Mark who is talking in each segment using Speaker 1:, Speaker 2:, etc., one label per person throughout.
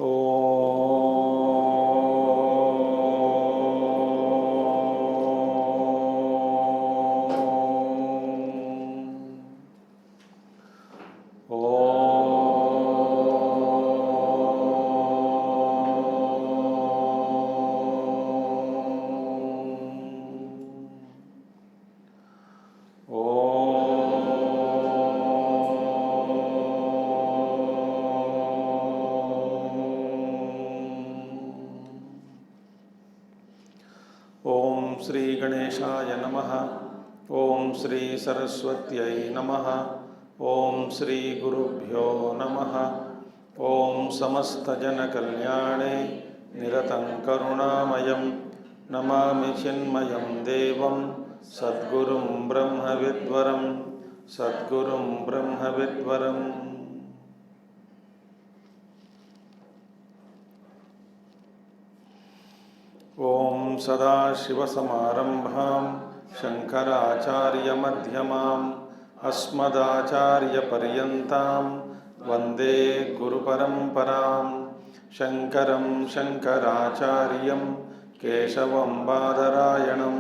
Speaker 1: ओम श्री गणेशाय नमः। ओम श्री सरस्वत्यै नमः। ओम श्री गुरुभ्यो नमः। ओम समस्तजनकल्याणे निरतं करुणामयं नमामि चिन्मयं देवं सद्गुरुं ब्रह्मविद्वरं सद्गुरुं ब्रह्मविद्वरम्। ओम सदाशिवसमारंभां शंकराचार्यमध्यमाम् अस्मदाचार्यपर्यन्तां वन्दे गुरुपरम्परां। शंकरं शंकराचार्यं केशवं बादरायणं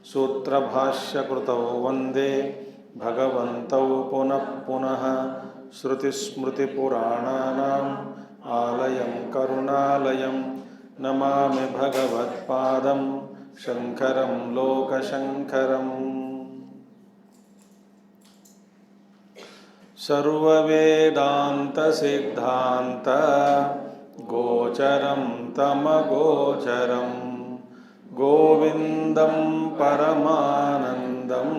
Speaker 1: सूत्रभाष्यकृतौ वन्दे भगवन्तौ पुनः पुनः। श्रुतिस्मृतिपुराणानाम् आलयं करुणालयं नमामि भगवत्पादं शंकरं लोकशंकरम्। सर्ववेदान्तसिद्धान्त गोचरं तमगोचरं गोविन्दं परमानन्दं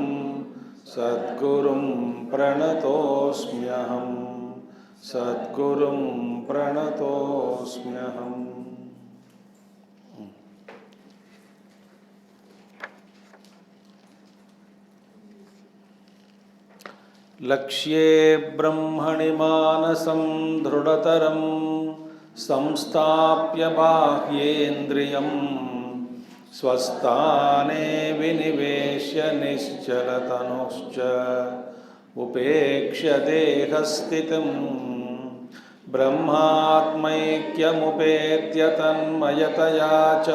Speaker 1: सद्गुरुं प्रणतोऽस्म्यहम् सद्गुरुं प्रणतोऽस्म्यहम्। लक्ष्ये ब्रह्मणि मानसं दृढ़तरं संस्थाप्य बाह्येन्द्रियं स्वस्थाने विनिवेश्य निश्चलतनुश्च उपेक्ष्य देहस्थितिं ब्रह्मात्मैक्यमुपेत्य तन्मयतया च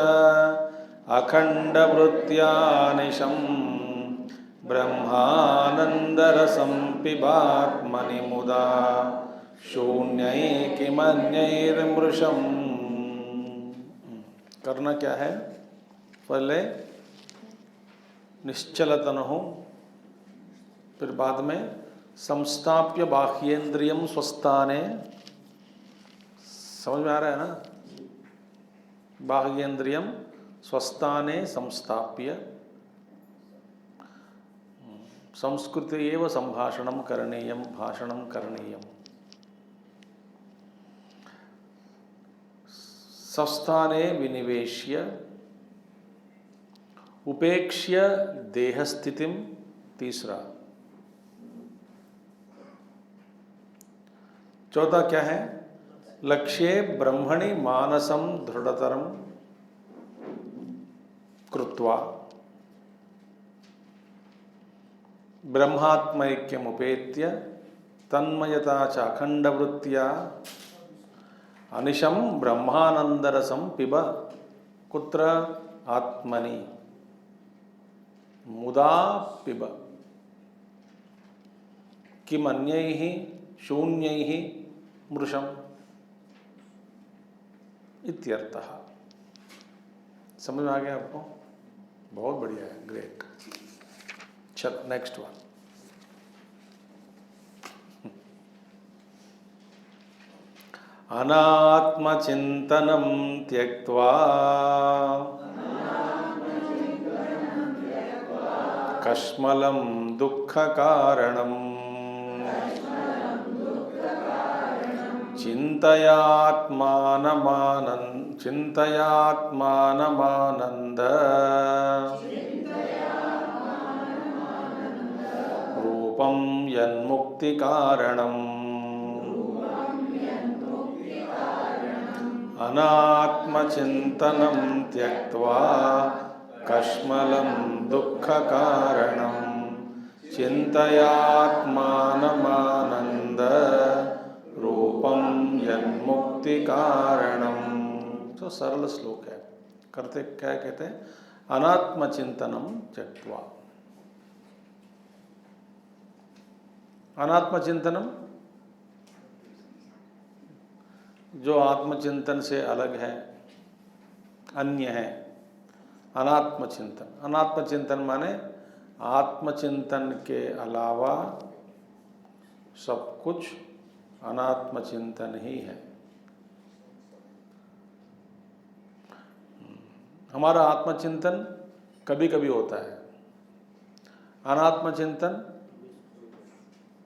Speaker 1: अखण्डवृत्त्या निशम् ब्रह्मानंदरसं पिबात्मनि मुदा शून्यैकिमन्यैर्मृशम्। करना क्या है? पहले निश्चलतन हो, फिर बाद में संस्थाप्य बाह्येन्द्रियम स्वस्थाने। समझ में आ रहा है ना? बाह्येन्द्रियम स्वस्थाने संस्थाप्य संस्कृते एव संभाषणं करणीयं भाषणं करणीयं। स्वस्थाने विनिवेश्य उपेक्ष्य देहस्थितिं। तीसरा। चौथा क्या है? लक्ष्ये ब्रह्मणि मानसं दृढ़तरं कृत्वा ब्रह्मात्मैक्यमुपेत्य तन्मयता च अखण्डवृत्त्या अनिशं ब्रह्मानन्दरसं पिब। कुत्र? आत्मनि मुदा पिब। किमन्यैः शून्यैः मृशम् इत्यर्थः। समझ में आ गया आपको? बहुत बढ़िया है, ग्रेट। चलो नेक्स्ट वन। अनात्मचिन्तनं त्यक्त्वा कश्मलं दुःखकारणम् चिन्तयात्मानमानन्द रूपं यन्मुक्तिकारणम्। अनात्मचिन्तनं त्यक्त्वा कश्मलं दुःखकारणं चिन्तयात्मानमानन्द रूपं रूपम यन्मुक्ति कारणम। तो सरल श्लोक है। करते क्या कहते हैं? अनात्म चिंतनम त्यक्त्वा। अनात्म चिंतनम, जो आत्मचिंतन से अलग है, अन्य है। अनात्म चिंतन, अनात्म चिंतन माने आत्मचिंतन के अलावा सब कुछ अनात्म चिंतन ही है। हमारा आत्मचिंतन कभी कभी होता है, अनात्म चिंतन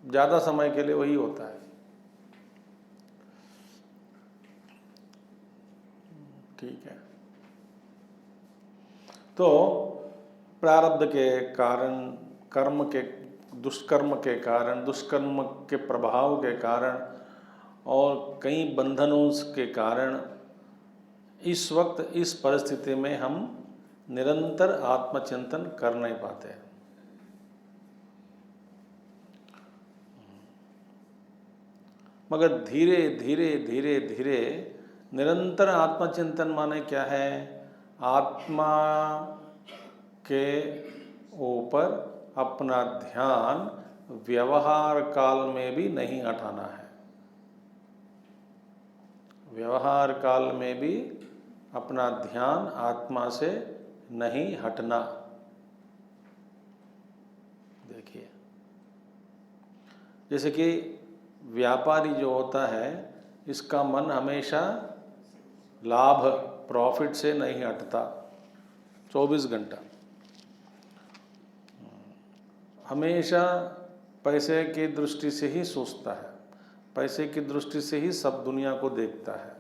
Speaker 1: ज़्यादा समय के लिए वही होता है। ठीक है। तो प्रारब्ध के कारण, कर्म के, दुष्कर्म के कारण, दुष्कर्म के प्रभाव के कारण और कई बंधनों के कारण इस वक्त इस परिस्थिति में हम निरंतर आत्मचिंतन कर नहीं पाते। मगर धीरे धीरे धीरे धीरे निरंतर आत्मचिंतन माने क्या है? आत्मा के ऊपर अपना ध्यान व्यवहार काल में भी नहीं हटाना है। व्यवहार काल में भी अपना ध्यान आत्मा से नहीं हटना। देखिए, जैसे कि व्यापारी जो होता है, इसका मन हमेशा लाभ, प्रॉफिट से नहीं हटता। 24 घंटा हमेशा पैसे की दृष्टि से ही सोचता है, पैसे की दृष्टि से ही सब दुनिया को देखता है।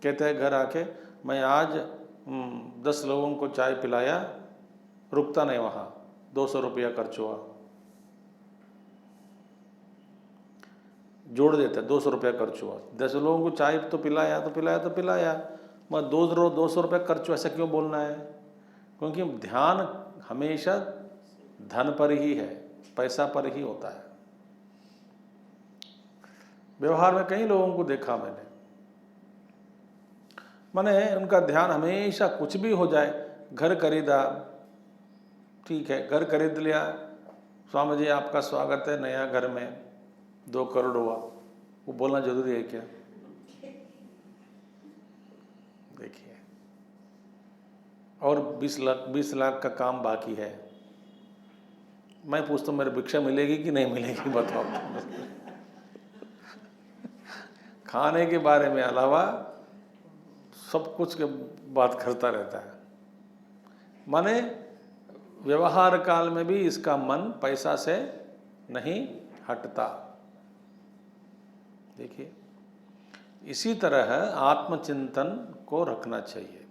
Speaker 1: कहते हैं घर आके, मैं आज 10 लोगों को चाय पिलाया, रुकता नहीं वहाँ, 200 रुपया खर्च हुआ, जोड़ देता है, 200 रुपया खर्च हुआ। 10 लोगों को चाय तो पिलाया तो पिलाया तो पिलाया, मैं 200 रुपया खर्च हुआ, ऐसा क्यों बोलना है? क्योंकि ध्यान हमेशा धन पर ही है, पैसा पर ही होता है। व्यवहार में कई लोगों को देखा मैंने उनका ध्यान हमेशा कुछ भी हो जाए, घर खरीदा, ठीक है, घर खरीद लिया, स्वामी जी आपका स्वागत है नया घर में, 2 करोड़ हुआ, वो बोलना जरूरी है क्या? देखिए, और 20 लाख का काम बाकी है। मैं पूछता हूँ मेरी भिक्षा मिलेगी कि नहीं मिलेगी, बताओ। खाने के बारे में अलावा सब कुछ के बात करता रहता है। माने व्यवहार काल में भी इसका मन पैसा से नहीं हटता। देखिए, इसी तरह आत्मचिंतन को रखना चाहिए।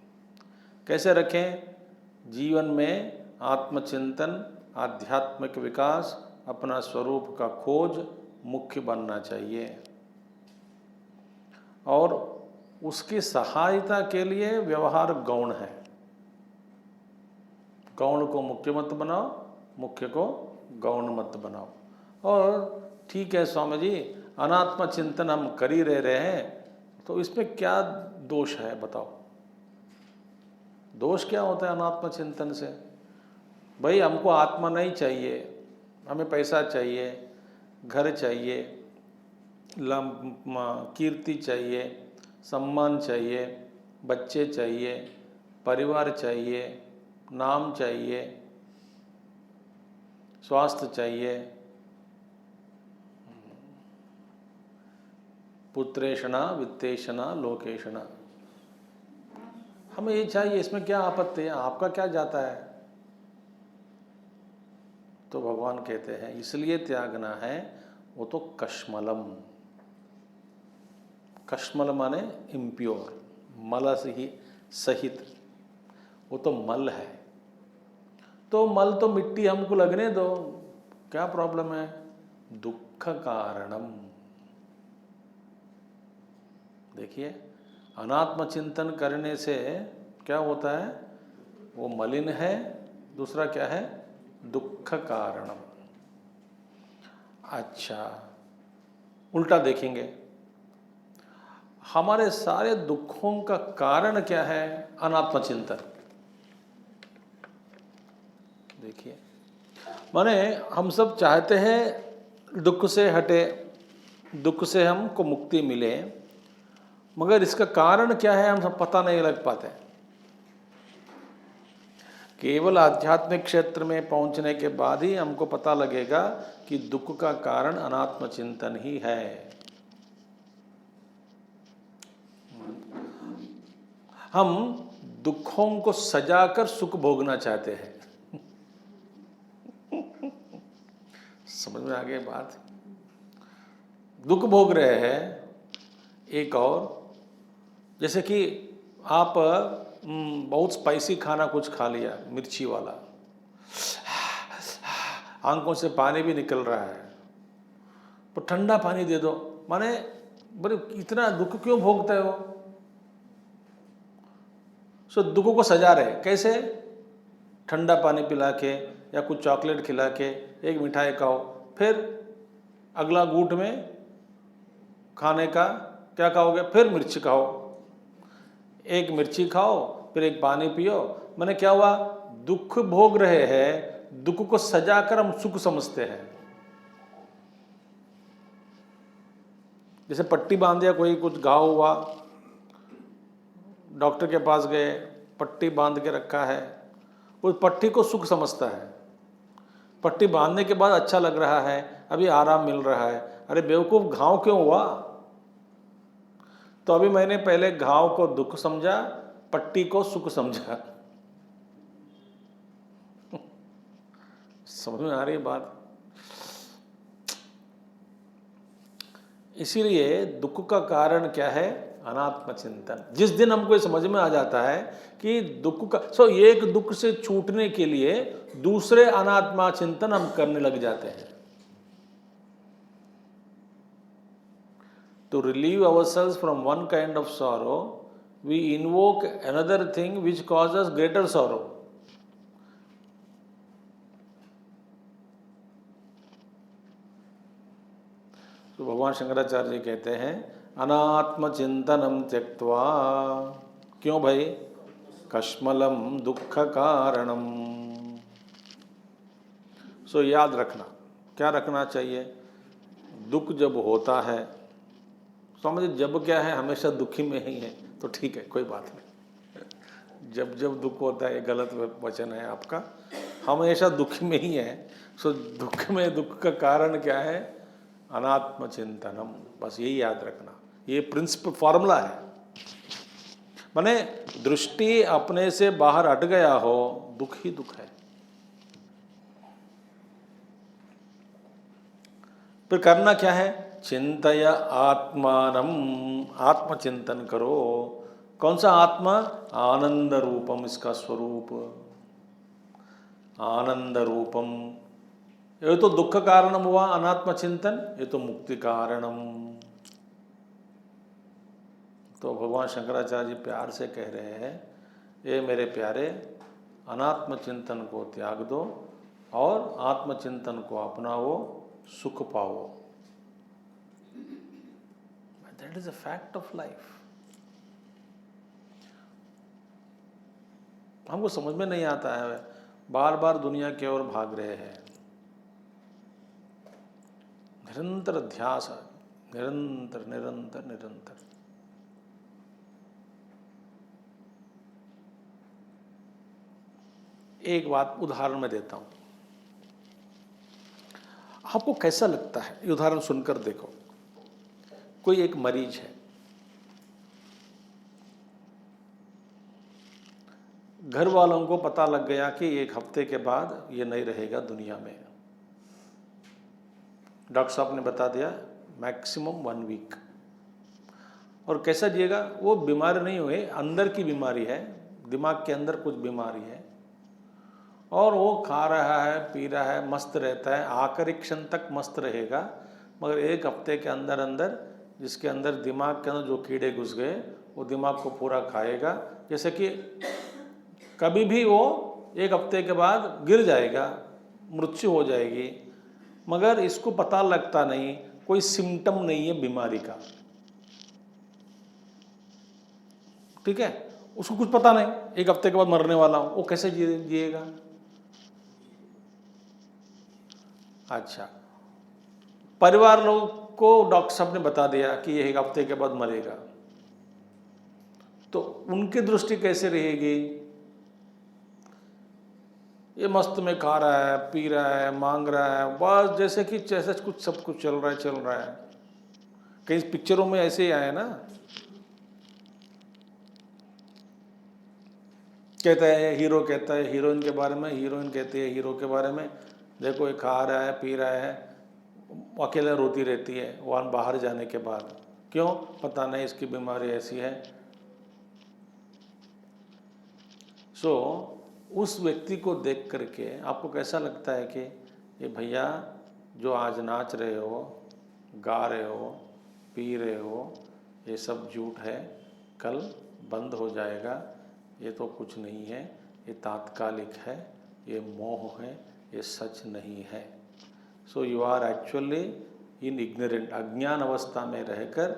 Speaker 1: कैसे रखें? जीवन में आत्मचिंतन, आध्यात्मिक विकास, अपना स्वरूप का खोज मुख्य बनना चाहिए। और उसकी सहायता के लिए व्यवहार गौण है। गौण को मुख्य मत बनाओ, मुख्य को गौण मत बनाओ। और ठीक है स्वामी जी, अनात्म चिंतन हम कर ही रहे हैं, तो इसमें क्या दोष है बताओ? दोष क्या होता है अनात्म चिंतन से? भाई हमको आत्मा नहीं चाहिए, हमें पैसा चाहिए, घर चाहिए, कीर्ति चाहिए, सम्मान चाहिए, बच्चे चाहिए, परिवार चाहिए, नाम चाहिए, स्वास्थ्य चाहिए, पुत्रेषणा वित्तेषणा लोकेषणा, हमें ये चाहिए, इसमें क्या आपत्ति है? आपका क्या जाता है? तो भगवान कहते हैं इसलिए त्यागना है, वो तो कश्मलम। कश्मल माने इम्प्योर, मल से ही सहित, वो तो मल है। तो मल तो मिट्टी हमको लगने दो, क्या प्रॉब्लम है? दुख कारणम। देखिए, अनात्म चिंतन करने से क्या होता है? वो मलिन है। दूसरा क्या है? दुख कारणम। अच्छा, उल्टा देखेंगे। हमारे सारे दुखों का कारण क्या है? अनात्म चिंतन। देखिए, माने हम सब चाहते हैं दुख से हटे, दुख से हमको मुक्ति मिले, मगर इसका कारण क्या है हम सब पता नहीं लग पाते। केवल आध्यात्मिक क्षेत्र में पहुंचने के बाद ही हमको पता लगेगा कि दुख का कारण अनात्म चिंतन ही है। हम दुखों को सजाकर सुख भोगना चाहते हैं। समझ में आ गई बात? दुख भोग रहे हैं। एक और, जैसे कि आप बहुत स्पाइसी खाना कुछ खा लिया, मिर्ची वाला, आंखों से पानी भी निकल रहा है, तो ठंडा पानी दे दो। माने बड़े इतना दुख क्यों भोगते हो? सो दुख को सजा रहे कैसे? ठंडा पानी पिला के या कुछ चॉकलेट खिला के, एक मिठाई खाओ, फिर अगला घूंट में खाने का क्या खाओगे? फिर मिर्ची खाओ। एक मिर्ची खाओ, फिर एक पानी पियो। मैंने क्या हुआ? दुख भोग रहे हैं, दुख को सजाकर हम सुख समझते हैं। जैसे पट्टी बांध दिया, कोई कुछ घाव हुआ, डॉक्टर के पास गए, पट्टी बांध के रखा है, उस पट्टी को सुख समझता है। पट्टी बांधने के बाद अच्छा लग रहा है, अभी आराम मिल रहा है। अरे बेवकूफ, घाव क्यों हुआ? तो अभी मैंने पहले घाव को दुख समझा, पट्टी को सुख समझा। समझ में आ रही बात? इसीलिए दुख का कारण क्या है? अनात्म चिंतन। जिस दिन हमको ये समझ में आ जाता है कि दुख का एक दुख से छूटने के लिए दूसरे अनात्मा चिंतन हम करने लग जाते हैं। To relieve ourselves from one kind of sorrow, we invoke another thing which causes greater sorrow. तो भगवान शंकराचार्य जी कहते हैं, अनात्म चिंतनम त्यक्त्वा, क्यों भाई? कश्मलम दुख कारणम। सो याद रखना, क्या रखना चाहिए? दुख जब होता है, समझिए जब क्या है, हमेशा दुखी में ही है, तो ठीक है, कोई बात नहीं। जब जब दुख होता है, गलत वचन है आपका, हमेशा दुखी में ही है। सो दुख में दुख का कारण क्या है? अनात्म चिंतनम। बस यही याद रखना, ये प्रिंसिपल फॉर्मूला है। माने दृष्टि अपने से बाहर हट गया हो, दुख ही दुख है। फिर करना क्या है? चिंतय आत्मानम, आत्मचिंतन करो। कौन सा आत्मा? आनंद रूपम, इसका स्वरूप आनंद रूपम। ये तो दुख कारणम हुआ अनात्म चिंतन, ये तो मुक्ति कारणम। तो भगवान शंकराचार्य जी प्यार से कह रहे हैं, ये मेरे प्यारे, अनात्म चिंतन को त्याग दो और आत्मचिंतन को अपनाओ, सुख पाओ। That is a fact of life. हमको समझ में नहीं आता है, बार बार दुनिया की ओर भाग रहे हैं। निरंतर अध्यास, निरंतर निरंतर निरंतर। एक बात उदाहरण में देता हूं, आपको कैसा लगता है? ये उदाहरण सुनकर देखो। कोई एक मरीज है, घर वालों को पता लग गया कि एक हफ्ते के बाद ये नहीं रहेगा दुनिया में। डॉक्टर साहब ने बता दिया मैक्सिमम 1 वीक। और कैसा जिएगा? वो बीमार नहीं हुए, अंदर की बीमारी है, दिमाग के अंदर कुछ बीमारी है, और वो खा रहा है, पी रहा है, मस्त रहता है, आखिरी क्षण तक मस्त रहेगा। मगर 1 हफ्ते के अंदर अंदर जिसके अंदर दिमाग के अंदर जो कीड़े घुस गए, वो दिमाग को पूरा खाएगा। जैसे कि कभी भी वो 1 हफ्ते के बाद गिर जाएगा, मृत्यु हो जाएगी। मगर इसको पता लगता नहीं, कोई सिम्टम नहीं है बीमारी का, ठीक है। उसको कुछ पता नहीं, 1 हफ्ते के बाद मरने वाला हूं, वो कैसे जिएगा? अच्छा, परिवार लोगों को डॉक्टर साहब ने बता दिया कि ये 1 हफ्ते के बाद मरेगा, तो उनकी दृष्टि कैसे रहेगी? ये मस्त में खा रहा है, पी रहा है, मांग रहा है, बस जैसे कि जैसे कुछ सब कुछ चल रहा है। कई पिक्चरों में ऐसे ही आए ना, कहता है हीरो, कहता है हीरोइन के बारे में, हीरोइन कहती है हीरो के बारे में, देखो ये खा रहा है, पी रहा है, अकेले रोती रहती है वहाँ बाहर जाने के बाद। क्यों? पता नहीं, इसकी बीमारी ऐसी है। सो उस व्यक्ति को देख करके आपको कैसा लगता है कि ये भैया जो आज नाच रहे हो, गा रहे हो, पी रहे हो, ये सब झूठ है, कल बंद हो जाएगा, ये तो कुछ नहीं है, ये तात्कालिक है, ये मोह है, ये सच नहीं है। So you are actually in ignorant, अज्ञान अवस्था में रहकर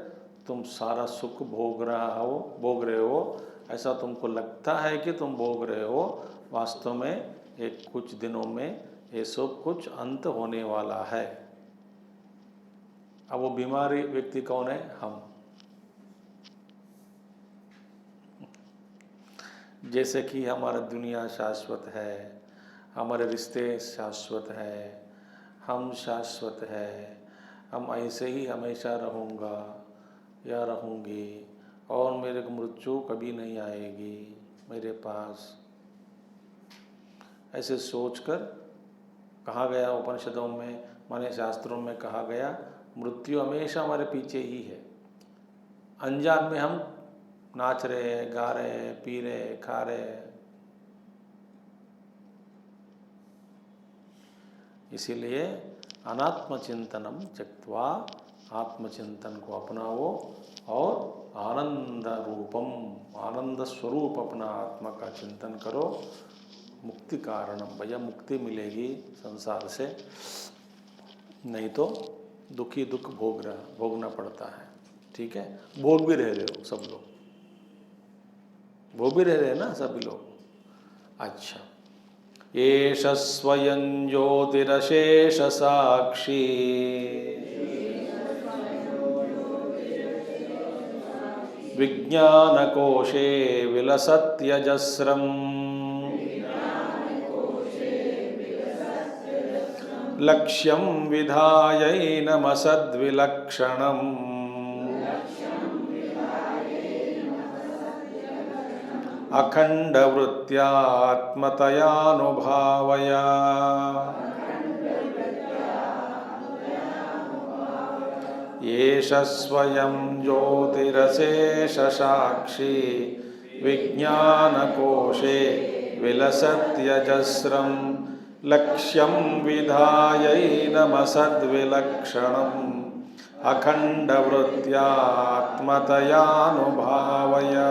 Speaker 1: तुम सारा सुख भोग रहे हो, ऐसा तुमको लगता है कि तुम भोग रहे हो, वास्तव में एक कुछ दिनों में ये सब कुछ अंत होने वाला है। अब वो बीमारी व्यक्ति कौन है? हम। जैसे कि हमारा दुनिया शाश्वत है, हमारे रिश्ते शाश्वत है, हम शाश्वत है, हम ऐसे ही हमेशा रहूँगा या रहूँगी, और मेरे को मृत्यु कभी नहीं आएगी मेरे पास, ऐसे सोचकर कहा गया उपनिषदों में, माने शास्त्रों में कहा गया, मृत्यु हमेशा हमारे पीछे ही है। अनजान में हम नाच रहे हैं, गा रहे हैं, पी रहे हैं, खा रहे हैं। इसीलिए अनात्म चिंतनम त्यक्त्वा, आत्मचिंतन को अपनाओ और आनंद रूपम, आनंद स्वरूप अपना आत्मा का चिंतन करो। मुक्ति कारणम, भैया मुक्ति मिलेगी संसार से, नहीं तो दुखी दुख भोगना पड़ता है, ठीक है। भोग भी रह रहे हो सब लोग, भोग भी रह रहे हैं ना सभी लोग। अच्छा, एष स्वयं ज्योतिरशेष साक्षी, विज्ञानकोशे विलसत्यजस्रम्, लक्ष्यं विधायैनमसद्विलक्षणम्, अखण्डवृत्त्यात्मतयानुभावया, एष स्वयं ज्योतिरशेष साक्षी, विज्ञानकोशे विलसत्यजस्रम्, लक्ष्यं विधायैनमसद्विलक्षणम्, अखण्डवृत्त्यात्मतयानुभावया।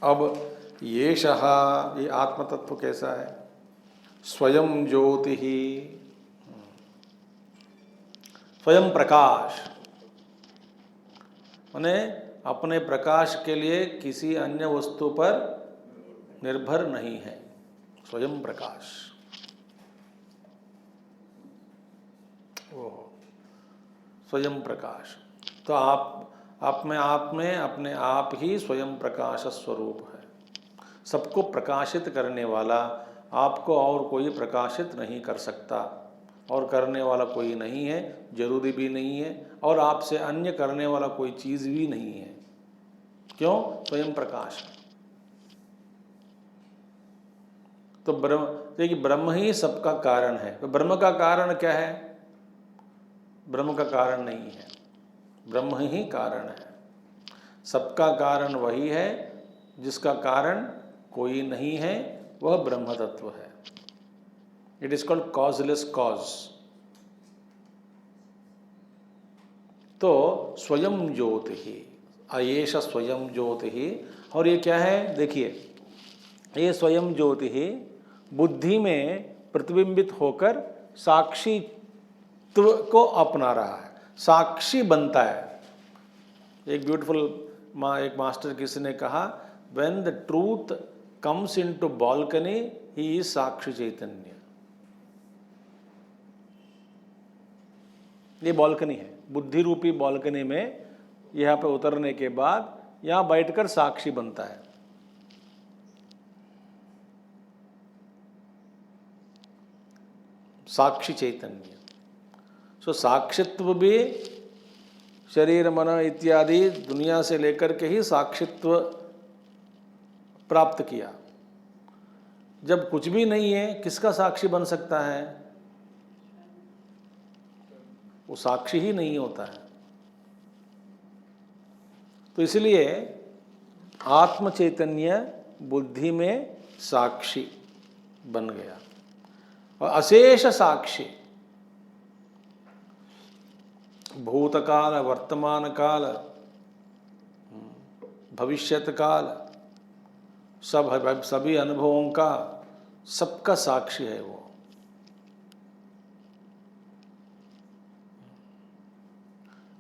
Speaker 1: अब येषः, ये आत्म तत्व कैसा है? स्वयं ज्योति ही, स्वयं प्रकाश, माने अपने प्रकाश के लिए किसी अन्य वस्तु पर निर्भर नहीं है, स्वयं प्रकाश। वो स्वयं प्रकाश, तो आप में अपने आप ही स्वयं प्रकाश स्वरूप है। सबको प्रकाशित करने वाला आपको और कोई प्रकाशित नहीं कर सकता, और करने वाला कोई नहीं है, जरूरी भी नहीं है, और आपसे अन्य करने वाला कोई चीज़ भी नहीं है। क्यों? स्वयं प्रकाश। तो देखिए, ब्रह्म ही सबका कारण है। तो ब्रह्म का कारण क्या है? ब्रह्म का कारण नहीं है, ब्रह्म ही कारण है। सबका कारण वही है, जिसका कारण कोई नहीं है, वह ब्रह्म तत्व है। It is called causeless cause. तो स्वयं ज्योति ही, अयेष स्वयं ज्योति ही। और ये क्या है? देखिए, ये स्वयं ज्योति ही बुद्धि में प्रतिबिंबित होकर साक्षीत्व को अपना रहा है, साक्षी बनता है। एक ब्यूटीफुल एक मास्टर किसी ने कहा, when the truth comes into balcony he is साक्षी चैतन्य। ये बालकनी है, बुद्धि रूपी बालकनी में यहाँ पे उतरने के बाद यहाँ बैठकर साक्षी बनता है। साक्षी चैतन्य। सो साक्षित्व भी शरीर मन इत्यादि दुनिया से लेकर के ही साक्षित्व प्राप्त किया। जब कुछ भी नहीं है, किसका साक्षी बन सकता है? वो साक्षी ही नहीं होता है। तो इसलिए आत्म चैतन्य बुद्धि में साक्षी बन गया और अशेष साक्षी, भूतकाल, वर्तमान काल, भविष्यत काल, सभी अनुभवों का सबका साक्षी है वो।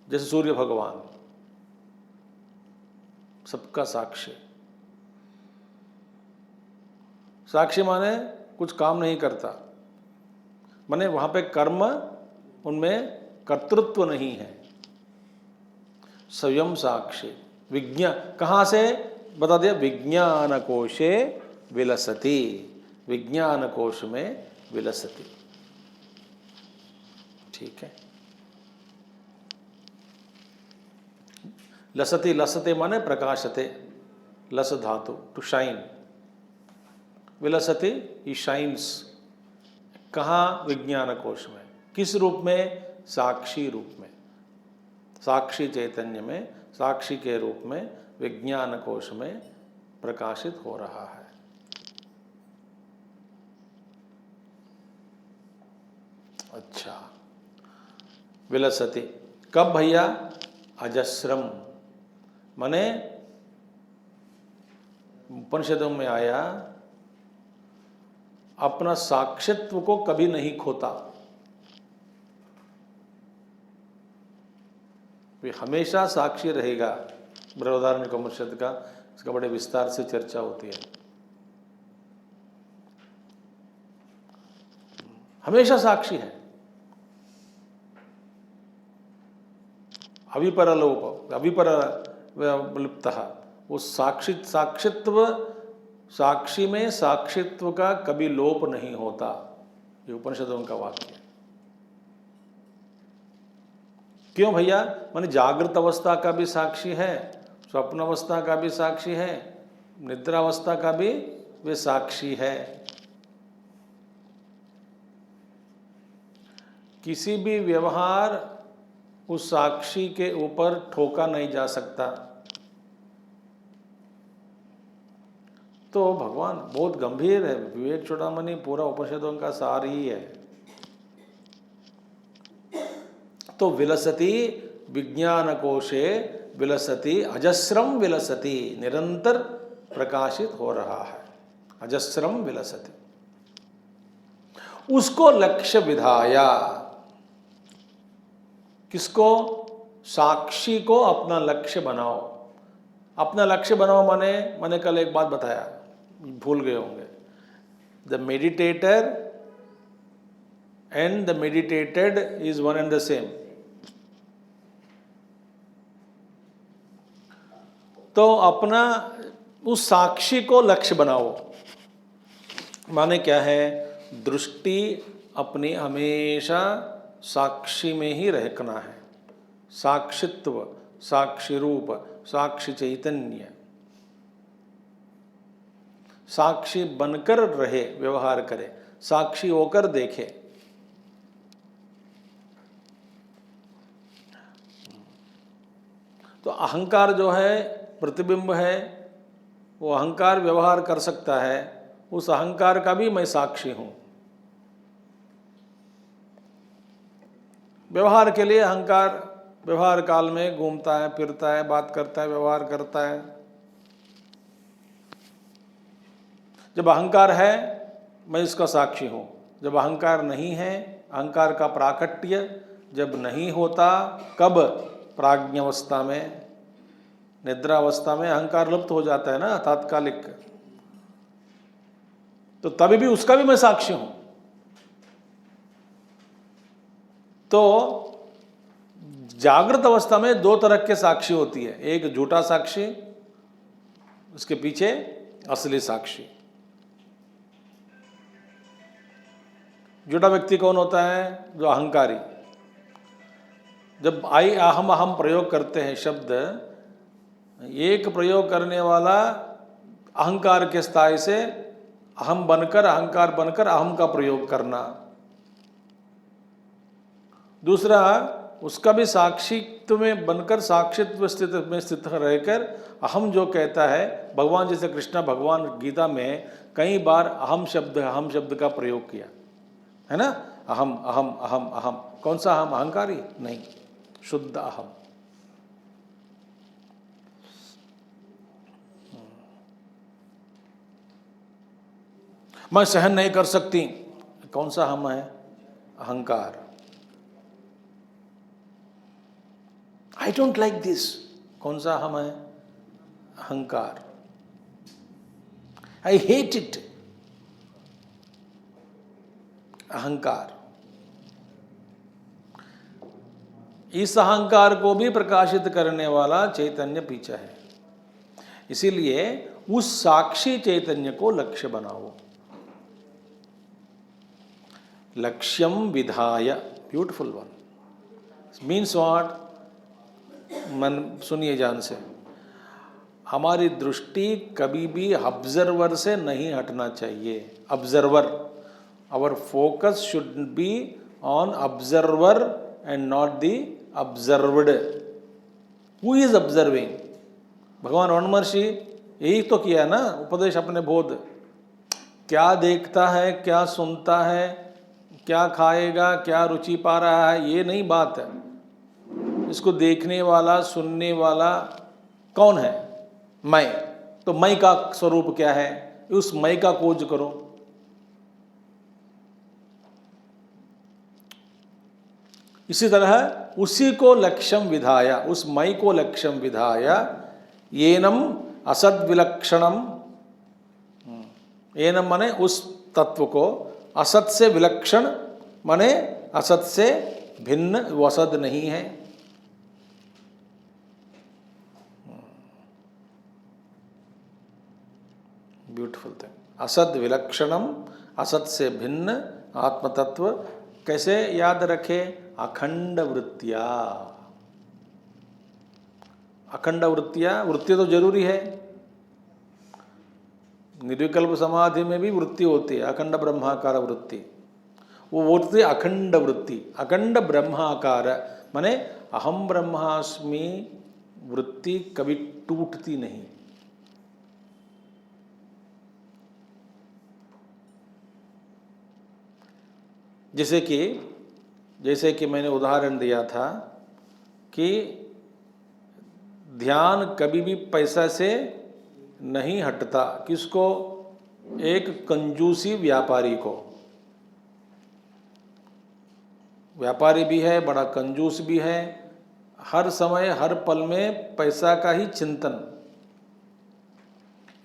Speaker 1: जैसे सूर्य भगवान सबका साक्षी। साक्षी माने कुछ काम नहीं करता, माने वहां पे कर्म, उनमें कर्तृत्व नहीं है। स्वयं साक्षी। विज्ञान कहाँ से बता दिया? विज्ञान कोशे विलसति, विज्ञान कोश में विलसति। ठीक है। लसति, लसते माने प्रकाशते, लस धातु, टू शाइन। विलसति, ही शाइन्स। कहाँ? विज्ञान कोश में। किस रूप में? साक्षी रूप में, साक्षी चैतन्य में, साक्षी के रूप में विज्ञान कोश में प्रकाशित हो रहा है। अच्छा, विलसति कब भैया? अजस्रम, माने उपनिषदों में आया अपना साक्षित्व को कभी नहीं खोता, वे हमेशा साक्षी रहेगा। बृहदारण्यक उपनिषद का इसका बड़े विस्तार से चर्चा होती है। हमेशा साक्षी है। अविपरलोप, अविपरलुप्तः, वो साक्षित्व, साक्षी में साक्षित्व का कभी लोप नहीं होता। ये उपनिषदों का वाक्य है। क्यों भैया? माने जागृत अवस्था का भी साक्षी है, स्वप्न अवस्था का भी साक्षी है, निद्रावस्था का भी वे साक्षी है। किसी भी व्यवहार उस साक्षी के ऊपर ठोका नहीं जा सकता। तो भगवान बहुत गंभीर है। विवेक चूड़ामणि पूरा उपनिषदों का सार ही है। तो विलसति, विज्ञान कोशे विलसति, अजस्रम विलसति, निरंतर प्रकाशित हो रहा है। अजस्रम विलसति, उसको लक्ष्य विधाया। किसको? साक्षी को अपना लक्ष्य बनाओ। अपना लक्ष्य बनाओ माने कल एक बात बताया, भूल गए होंगे। The meditator and the meditated is one and the same. तो अपना उस साक्षी को लक्ष्य बनाओ। माने क्या है? दृष्टि अपनी हमेशा साक्षी में ही रखना है। साक्षित्व, साक्षी रूप, साक्षी चैतन्य, साक्षी बनकर रहे, व्यवहार करे, साक्षी होकर देखे। तो अहंकार जो है प्रतिबिंब है, वो अहंकार व्यवहार कर सकता है, उस अहंकार का भी मैं साक्षी हूं। व्यवहार के लिए अहंकार व्यवहार काल में घूमता है, फिरता है, बात करता है, व्यवहार करता है। जब अहंकार है मैं इसका साक्षी हूं, जब अहंकार नहीं है अहंकार का प्राकट्य जब नहीं होता, कब? प्राज्ञावस्था में, निद्रावस्था में अहंकार लुप्त हो जाता है ना तात्कालिक, तो तभी भी उसका भी मैं साक्षी हूं। तो जागृत अवस्था में दो तरह के साक्षी होती है, एक झूठा साक्षी, उसके पीछे असली साक्षी। झूठा व्यक्ति कौन होता है? जो अहंकारी। जब आई अहम अहम प्रयोग करते हैं शब्द, एक प्रयोग करने वाला अहंकार के स्थाई से अहम बनकर, अहंकार बनकर अहम का प्रयोग करना, दूसरा उसका भी साक्षित्व में बनकर साक्षित्व स्थित रहकर अहम जो कहता है, भगवान जैसे कृष्ण भगवान गीता में कई बार अहम शब्द का प्रयोग किया है ना। अहम अहम अहम अहम, कौन सा अहम? अहंकारी नहीं, शुद्ध अहम। मैं सहन नहीं कर सकती, कौन सा हम है? अहंकार। आई डोंट लाइक दिस, कौन सा हम है? अहंकार। आई हेट इट, अहंकार। इस अहंकार को भी प्रकाशित करने वाला चैतन्य पीछे है, इसीलिए उस साक्षी चैतन्य को लक्ष्य बनाओ। लक्ष्यम विधाय, ब्यूटिफुल वन, मीन्स व्हाट? मन सुनिए जान से, हमारी दृष्टि कभी भी ऑब्जर्वर से नहीं हटना चाहिए। Observer, our focus should be on observer and not the observed. Who is observing? Bhagwan Raman महर्षि यही तो किया ना उपदेश अपने बोध। क्या देखता है, क्या सुनता है, क्या खाएगा, क्या रुचि पा रहा है, ये नहीं बात है। इसको देखने वाला, सुनने वाला कौन है? मैं। तो मैं का स्वरूप क्या है? उस मैं का खोज करो। इसी तरह उसी को लक्ष्यम विधाया, उस मैं को लक्ष्यम विधाया, येनम असद विलक्षणम, येनम माने उस तत्व को, असत से विलक्षण माने असत से भिन्न, वो असद नहीं है। ब्यूटिफुल थिंग, असद विलक्षणम, असत से भिन्न आत्मतत्व। कैसे याद रखे? अखंड वृत्तिया। अखंड वृत्तियां, वृत्ति तो जरूरी है, निर्विकल्प समाधि में भी वृत्ति होती है, अखंड ब्रह्माकार वृत्ति। वो वृत्ति अखंड वृत्ति, अखंड ब्रह्माकार माने अहम ब्रह्मास्मि वृत्ति कभी टूटती नहीं। जैसे कि मैंने उदाहरण दिया था कि ध्यान कभी भी पैसा से नहीं हटता। किसको? एक कंजूसी व्यापारी को। व्यापारी भी है, बड़ा कंजूस भी है, हर समय हर पल में पैसा का ही चिंतन।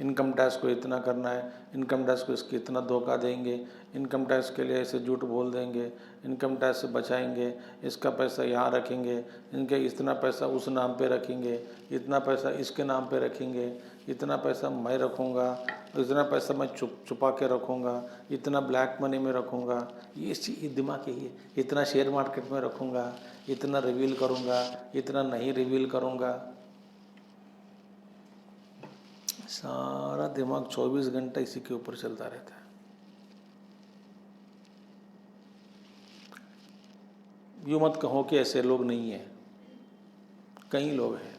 Speaker 1: इनकम टैक्स को इतना करना है, इनकम टैक्स को इसके इतना धोखा देंगे, इनकम टैक्स के लिए ऐसे झूठ बोल देंगे, इनकम टैक्स से बचाएंगे, इसका पैसा यहाँ रखेंगे, इनके इतना पैसा उस नाम पे रखेंगे, इतना पैसा इसके नाम पे रखेंगे, इतना पैसा मैं रखूँगा, इतना पैसा मैं छुपा के रखूँगा, इतना ब्लैक मनी में रखूँगा, ये दिमाग यही है। इतना शेयर मार्केट में रखूँगा, इतना रिवील करूँगा, इतना नहीं रिवील करूँगा। सारा दिमाग 24 घंटा इसी के ऊपर चलता रहता है। यूँ मत कहो कि ऐसे लोग नहीं हैं, कई लोग हैं।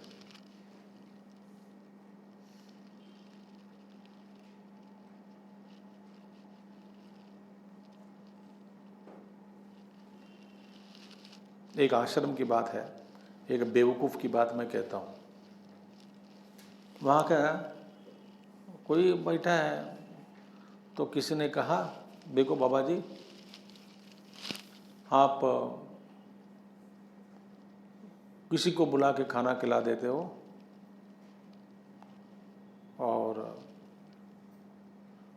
Speaker 1: एक आश्रम की बात है, एक बेवकूफ़ की बात मैं कहता हूँ। वहाँ का कोई बैठा है तो किसी ने कहा, देखो बाबा जी, आप किसी को बुला के खाना खिला देते हो और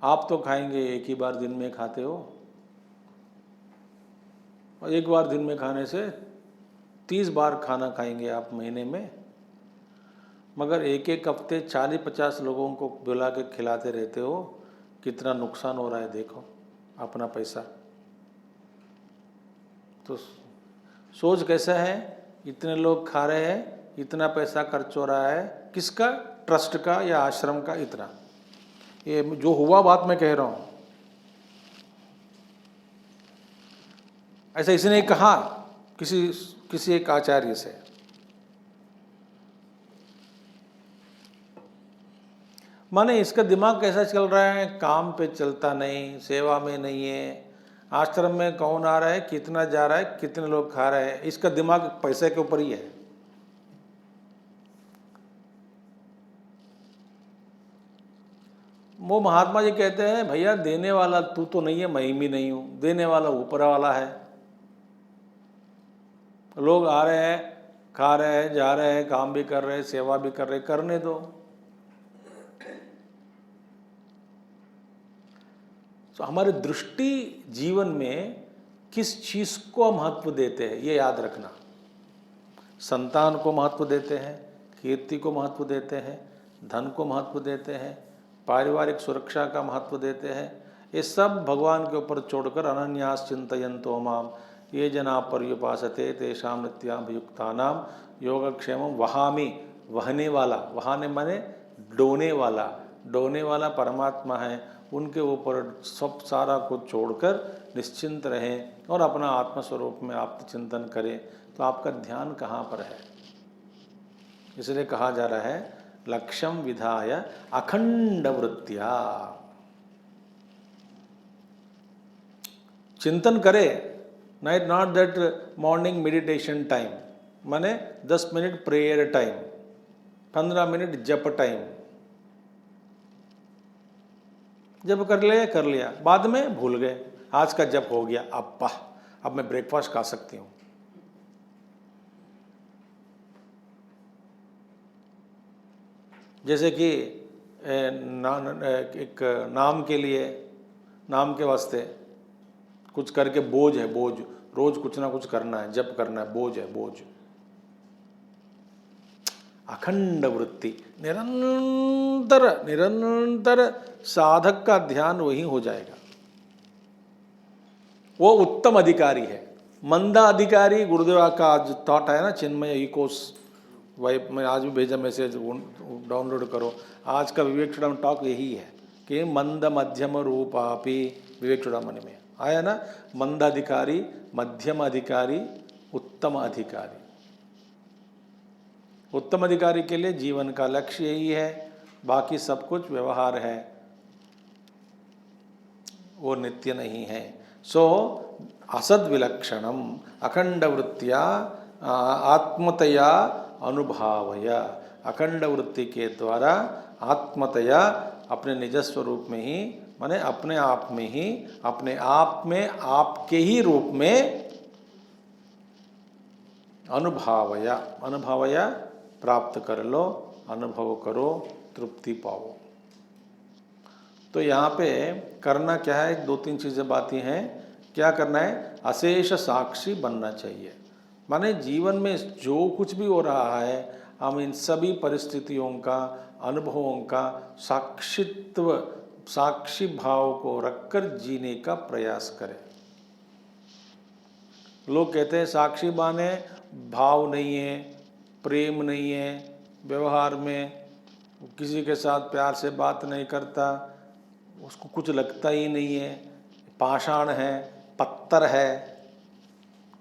Speaker 1: आप तो खाएंगे, एक ही बार दिन में खाते हो, और एक बार दिन में खाने से 30 बार खाना खाएंगे आप महीने में, मगर एक एक हफ्ते 40-50 लोगों को बुला के खिलाते रहते हो, कितना नुकसान हो रहा है देखो, अपना पैसा। तो सोच कैसा है, इतने लोग खा रहे हैं, इतना पैसा खर्च हो रहा है, किसका? ट्रस्ट का या आश्रम का? इतना, ये जो हुआ बात मैं कह रहा हूँ। ऐसा इसने कहा किसी एक आचार्य से। माने इसका दिमाग कैसा चल रहा है, काम पे चलता नहीं, सेवा में नहीं है, आश्रम में कौन आ रहा है, कितना जा रहा है, कितने लोग खा रहे हैं, इसका दिमाग पैसे के ऊपर ही है। वो महात्मा जी कहते हैं, भैया देने वाला तू तो नहीं है, मैं भी नहीं हूं, देने वाला ऊपर वाला है। लोग आ रहे हैं, खा रहे हैं, जा रहे हैं, काम भी कर रहे हैं, सेवा भी कर रहे हैं, करने दो। तो हमारी दृष्टि जीवन में किस चीज को महत्व देते हैं ये याद रखना। संतान को महत्व देते हैं, कीर्ति को महत्व देते हैं, धन को महत्व देते हैं, पारिवारिक सुरक्षा का महत्व देते हैं, ये सब भगवान के ऊपर छोड़कर अनन्यास चिंतयन्तो माम ये जना पर्युपासते तेषां नित्याभियुक्तानाम योगक्षेमम वहामि। वहने वाला, वहाने माने डोने वाला परमात्मा है, उनके ऊपर सब सारा कुछ छोड़कर निश्चिंत रहें और अपना आत्मस्वरूप में आत्मचिंतन करें। तो आपका ध्यान कहाँ पर है? इसलिए कहा जा रहा है लक्ष्यम विधाय अखंड वृत्त्या, चिंतन करे। Night not that morning meditation time, माने 10 मिनट प्रेयर टाइम, 15 मिनट जप टाइम, जब कर लिया, बाद में भूल गए, आज का जप हो गया, अब मैं ब्रेकफास्ट खा सकती हूँ। जैसे कि एक नाम के वास्ते कुछ करके बोझ है, बोझ, रोज कुछ ना कुछ करना है, जप करना है, बोझ है, बोझ। अखंड वृत्ति, निरंतर साधक का ध्यान वही हो जाएगा, वो उत्तम अधिकारी है। मंदा अधिकारी, गुरुदेव का आज थॉट है ना, चिन्मय इकोस वाइप में आज भी भेजा मैसेज, डाउनलोड करो। आज का विवेक चूड़ामणि टॉक यही है कि मंद मध्यम रूपापि, विवेक चूड़ामणि में आया ना, मंद अधिकारी, मध्यम अधिकारी, उत्तम अधिकारी। उत्तम अधिकारी के लिए जीवन का लक्ष्य यही है, बाकी सब कुछ व्यवहार है, वो नित्य नहीं है। सो असद विलक्षणम अखंड वृत्तिया आत्मतया अनुभावया, अखंड वृत्ति के द्वारा आत्मतया अपने निजस्व रूप में ही, माने अपने आप में ही, अपने आप में आपके ही रूप में अनुभवया प्राप्त कर लो, अनुभव करो, तृप्ति पाओ। तो यहाँ पे करना क्या है, 2-3 चीज़ें बातें हैं। क्या करना है? अशेष साक्षी बनना चाहिए। माने जीवन में जो कुछ भी हो रहा है, हम इन सभी परिस्थितियों का, अनुभवों का साक्षित्व, साक्षी भाव को रखकर जीने का प्रयास करें। लोग कहते हैं साक्षी माने भाव नहीं है, प्रेम नहीं है, व्यवहार में किसी के साथ प्यार से बात नहीं करता, उसको कुछ लगता ही नहीं है, पाषाण है, पत्थर है।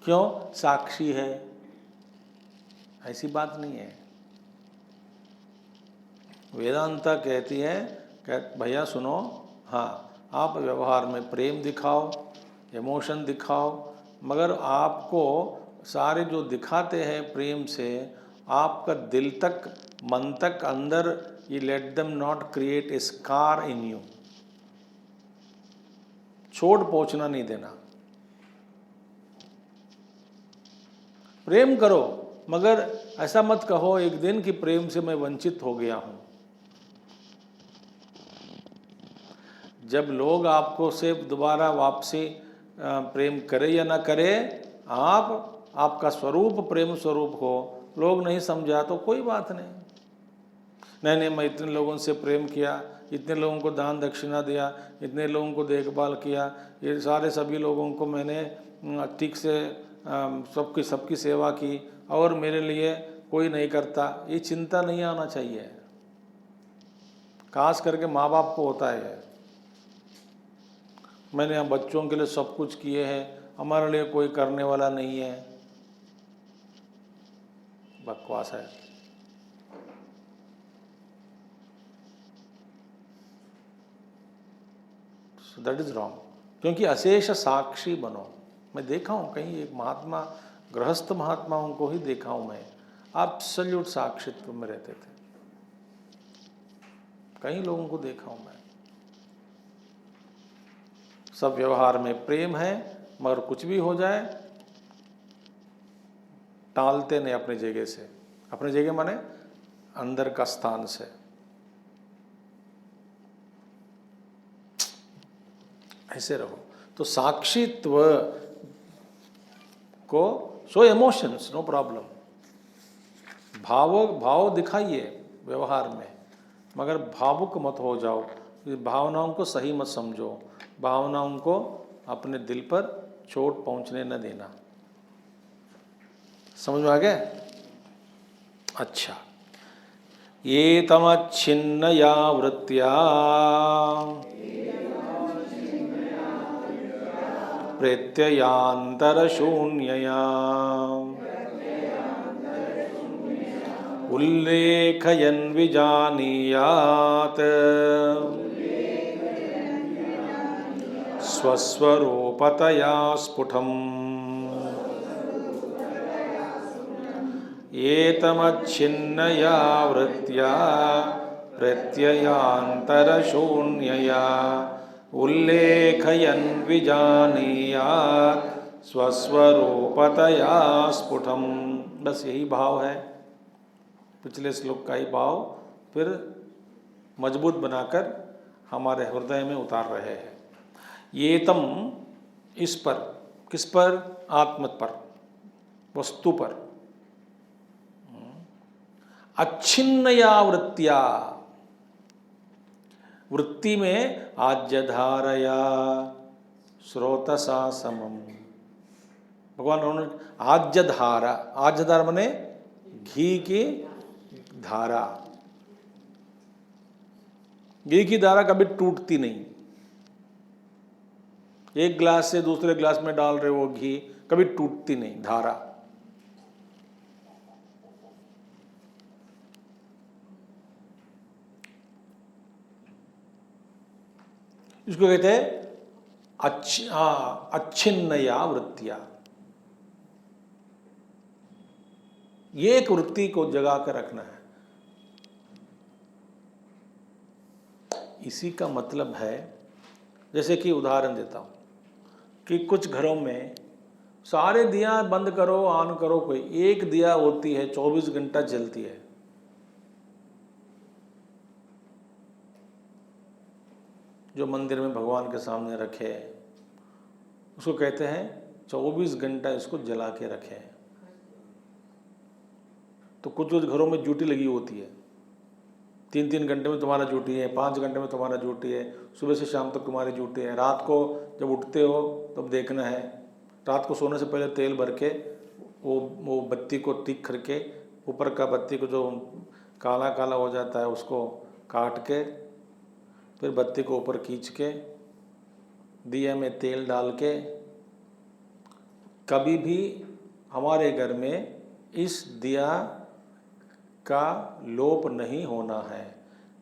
Speaker 1: क्यों? साक्षी है। ऐसी बात नहीं है। वेदांता कहती है भैया सुनो, हाँ आप व्यवहार में प्रेम दिखाओ, इमोशन दिखाओ, मगर आपको सारे जो दिखाते हैं प्रेम से, आपका दिल तक, मन तक, अंदर, ये let them not create A scar in you, चोट पहुंचना नहीं देना। प्रेम करो, मगर ऐसा मत कहो एक दिन कि प्रेम से मैं वंचित हो गया हूँ। जब लोग आपको से दोबारा वापसी प्रेम करे या ना करे, आपका स्वरूप प्रेम स्वरूप हो, लोग नहीं समझा तो कोई बात नहीं। नहीं मैं इतने लोगों से प्रेम किया, इतने लोगों को दान दक्षिणा दिया, इतने लोगों को देखभाल किया, ये सभी लोगों को मैंने ठीक से सबकी सेवा की और मेरे लिए कोई नहीं करता, ये चिंता नहीं आना चाहिए। खास करके माँ बाप को होता है, मैंने हम बच्चों के लिए सब कुछ किए हैं, हमारे लिए कोई करने वाला नहीं है। बकवास है। That is wrong. क्योंकि अशेष साक्षी बनो। मैं देखा हूँ कहीं एक महात्मा, गृहस्थ महात्माओं को ही देखा हूँ मैं, एब्सोल्यूट साक्षित्व में रहते थे। कई लोगों को देखा हूँ मैं, सब व्यवहार में प्रेम है, मगर कुछ भी हो जाए टालते नहीं अपनी जगह से। अपनी जगह माने अंदर का स्थान से। ऐसे रहो। तो साक्षित्व को शो इमोशंस, नो प्रॉब्लम, भाव दिखाइए व्यवहार में, मगर भावुक मत हो जाओ। भावनाओं को सही मत समझो, भावनाओं को अपने दिल पर चोट पहुंचने न देना। समझ में आ गया? अच्छा, ये तमच्छिन्नया वृत्त्या प्रत्ययान्तरशून्यया उल्लेखयन् विजानीयात् स्वस्वरूपतया स्फुटम्। एतमच्छिन्नया वृत्त्या प्रत्ययान्तरशून्यया उल्लेखयन् विजानीयात् स्वस्वरूपतया स्फुटम्। बस यही भाव है, पिछले श्लोक का ही भाव फिर मजबूत बनाकर हमारे हृदय में उतार रहे हैं। ये तम, इस पर, किस पर? आत्म पर, वस्तु पर। अच्छिन्नया वृत्त्या, वृत्ति में आज्यधारया स्रोतसा समम। भगवान उन्होंने आज्यधारा, आज्यधारा माने घी की धारा। घी की धारा कभी टूटती नहीं। एक ग्लास से दूसरे ग्लास में डाल रहे हो घी, कभी टूटती नहीं धारा। इसको कहते हैं अच्छिन्नया वृत्तिया। ये एक वृत्ति को जगा कर रखना है। इसी का मतलब है, जैसे कि उदाहरण देता हूं कि कुछ घरों में सारे दिया बंद करो ऑन करो, कोई एक दिया होती है 24 घंटा जलती है। जो मंदिर में भगवान के सामने रखे, उसको कहते हैं 24 घंटा इसको जला के रखें। तो कुछ घरों में ड्यूटी लगी होती है, 3-3 घंटे में तुम्हारा ड्यूटी है, 5 घंटे में तुम्हारा ड्यूटी है, सुबह से शाम तक तुम्हारी ड्यूटी है। रात को जब उठते हो तब देखना है, रात को सोने से पहले तेल भर के वो बत्ती को टिक करके, ऊपर का बत्ती को जो काला काला हो जाता है उसको काट के, फिर बत्ती को ऊपर खींच के दिए में तेल डाल के। कभी भी हमारे घर में इस दिया का लोप नहीं होना है,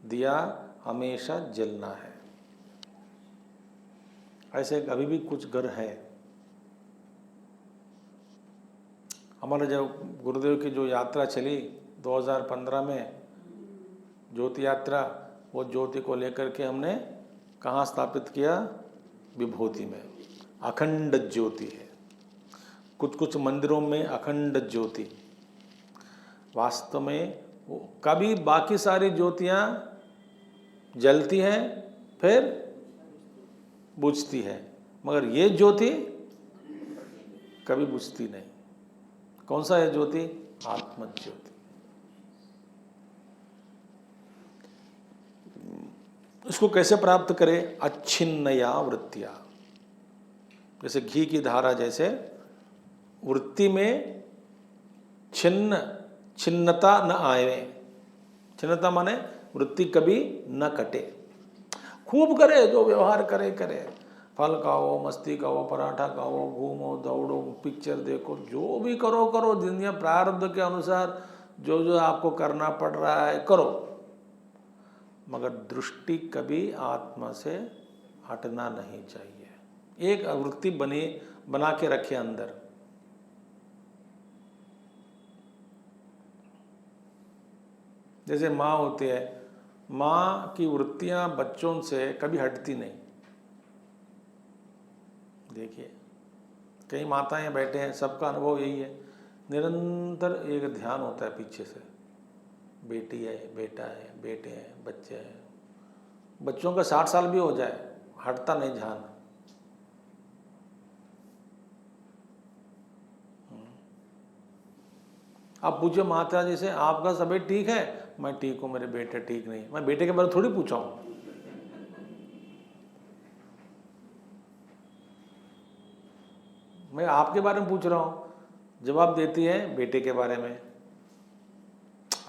Speaker 1: दिया हमेशा जलना है। ऐसे अभी भी कुछ घर है। हमारे जब गुरुदेव की जो यात्रा चली 2015 में, ज्योति यात्रा, वो ज्योति को लेकर के हमने कहाँ स्थापित किया? विभूति में अखंड ज्योति है। कुछ कुछ मंदिरों में अखंड ज्योति, वास्तव में कभी बाकी सारी ज्योतियाँ जलती हैं फिर बुझती है, मगर ये ज्योति कभी बुझती नहीं। कौन सा है ज्योति? आत्म ज्योति। इसको कैसे प्राप्त करें? अच्छिन्नया वृत्तिया। जैसे घी की धारा, जैसे वृत्ति में छिन्नता न आए। छिन्नता माने वृत्ति कभी न कटे। खूब करे, जो व्यवहार करे करे, फल खाओ, मस्ती खाओ, पराठा खाओ, घूमो दौड़ो, पिक्चर देखो, जो भी करो करो, दुनिया प्रारब्ध के अनुसार जो जो आपको करना पड़ रहा है करो, मगर दृष्टि कभी आत्मा से हटना नहीं चाहिए। एक वृत्ति बना के रखे अंदर। जैसे माँ होती है, माँ की वृत्तियाँ बच्चों से कभी हटती नहीं। देखिए कई माताएं बैठे हैं, सबका अनुभव यही है, निरंतर एक ध्यान होता है पीछे से, बेटी है, बेटा है, बेटे हैं, बच्चे हैं। बच्चों का 60 साल भी हो जाए, हटता नहीं ध्यान। आप पूछो माता जी से, आपका सभी ठीक है? मैं ठीक हूँ, मेरे बेटे ठीक नहीं। मैं बेटे के बारे में थोड़ी पूछा हूँ। मैं आपके बारे में पूछ रहा हूँ, जवाब देती है बेटे के बारे में।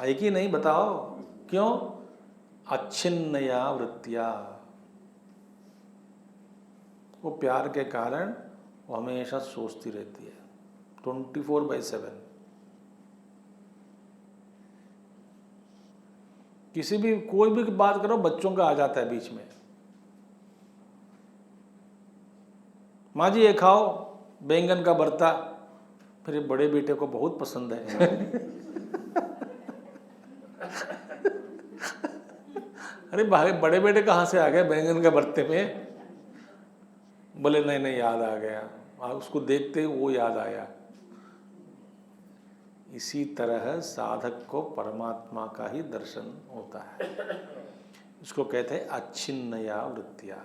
Speaker 1: एक ही नहीं, बताओ क्यों? अच्छिन्नया वृत्तिया। वो प्यार के कारण वो हमेशा सोचती रहती है 24/7। किसी भी कोई भी बात करो, बच्चों का आ जाता है बीच में। माँ जी ये खाओ, बैंगन का भरता। फिर बड़े बेटे को बहुत पसंद है। अरे भाई, बड़े बेटे कहाँ से आ गए बैंगन के भरते में? बोले नहीं नहीं, याद आ गया। उसको देखते ही वो याद आया। इसी तरह साधक को परमात्मा का ही दर्शन होता है। इसको कहते हैं अच्छिन्नया वृत्तिया।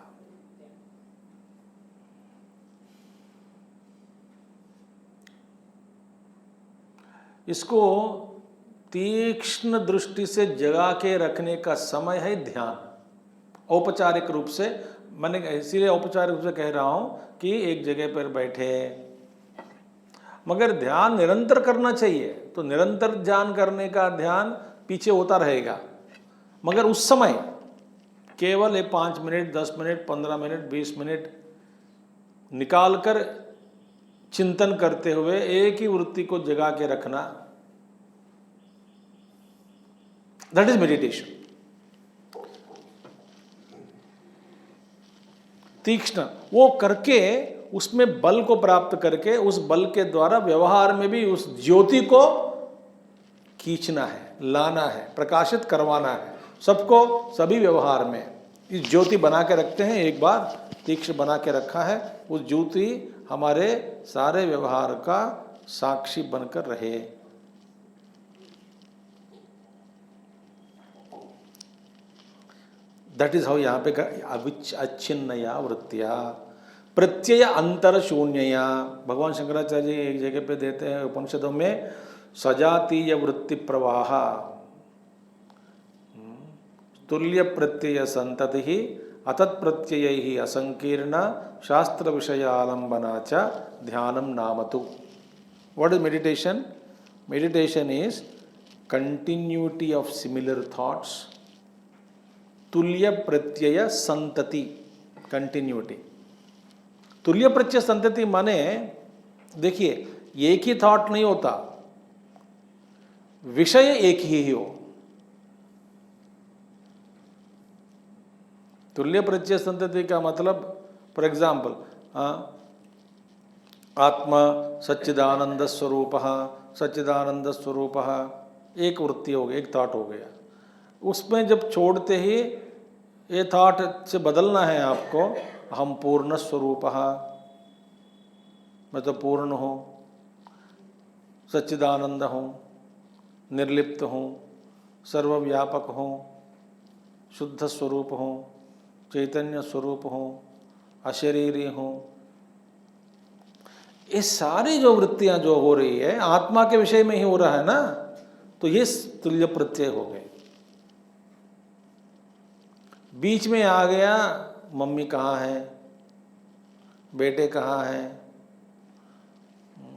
Speaker 1: इसको तीक्ष्ण दृष्टि से जगा के रखने का समय है ध्यान। औपचारिक रूप से, मैंने इसीलिए औपचारिक रूप से कह रहा हूं कि एक जगह पर बैठे, मगर ध्यान निरंतर करना चाहिए। तो निरंतर ध्यान करने का ध्यान पीछे होता रहेगा, मगर उस समय केवल 5 मिनट, 10 मिनट, 15 मिनट, 20 मिनट निकालकर चिंतन करते हुए एक ही वृत्ति को जगा के रखना, दैट इज मेडिटेशन। तीक्ष्ण वो करके, उसमें बल को प्राप्त करके, उस बल के द्वारा व्यवहार में भी उस ज्योति को खींचना है, लाना है, प्रकाशित करवाना है सबको, सभी व्यवहार में। इस ज्योति बना के रखते हैं, एक बार तीक्ष्ण बना के रखा है, उस ज्योति हमारे सारे व्यवहार का साक्षी बनकर रहे। दैट इज हाउ यहाँ पे अच्छिन्नया वृत्तिया प्रत्यय अंतर शून्यया। भगवान शंकराचार्य जी एक जगह पे देते हैं उपनिषदों में, सजातीय वृत्ति प्रवाह तुल्य प्रत्यय संतति ही अतत् प्रत्यय ही असंकीर्ण शास्त्र विषय आलंबना च ध्यानम नामतु। What is meditation? Meditation is continuity of similar thoughts, तुल्य प्रत्यय संतति, कंटिन्यूटी। तुल्य प्रत्यय संतति माने, देखिए एक ही थॉट नहीं होता, विषय एक ही हो। तुल्य प्रत्यय संतति का मतलब, फॉर एग्जाम्पल, आत्मा सच्चिदानंद स्वरूप, सच्चिदानंद स्वरूप, एक वृत्ति हो गई, एक थॉट हो गया। उसमें जब छोड़ते ही ये थॉट से बदलना है आपको, हम पूर्ण स्वरूप, मैं तो पूर्ण हूँ, सच्चिदानंद हूँ, निर्लिप्त हूँ, सर्वव्यापक हूँ, शुद्ध स्वरूप हूँ, चैतन्य स्वरूप हूँ, अशरीरी हूँ। ये सारी जो वृत्तियां जो हो रही है आत्मा के विषय में ही हो रहा है ना, तो ये तुल्य प्रत्यय हो गए। बीच में आ गया मम्मी कहाँ है, बेटे कहाँ हैं,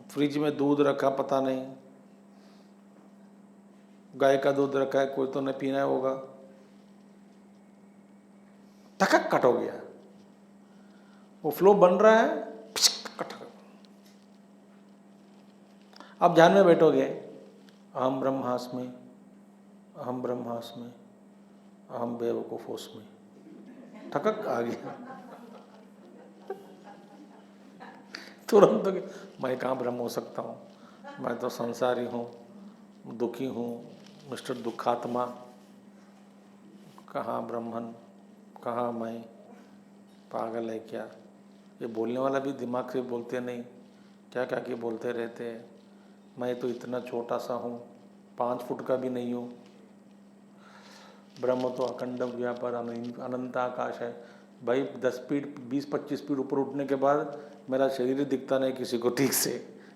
Speaker 1: फ्रिज में दूध रखा पता नहीं, गाय का दूध रखा है कोई तो नहीं पीना होगा, टकक कट हो गया। वो फ्लो बन रहा है, कट। अब ध्यान में बैठोगे, अहम ब्रह्मास्मि, अहम ब्रह्मास्मि, अहम बेवकूफोस्मि, ठकक आ गया। तुरंत मैं कहाँ ब्रह्म हो सकता हूँ, मैं तो संसारी हूँ, दुखी हूँ, मिस्टर दुखात्मा, कहाँ ब्रह्मन, कहाँ मैं, पागल है क्या। ये बोलने वाला भी दिमाग से बोलते नहीं, क्या क्या के बोलते रहते हैं। मैं तो इतना छोटा सा हूँ, 5 फुट का भी नहीं हूँ, ब्रह्म तो अखंड व्यापार अनंत आकाश है। भाई 10 फीट 20-25 फीट ऊपर उठने के बाद मेरा शरीर दिखता नहीं किसी को ठीक से,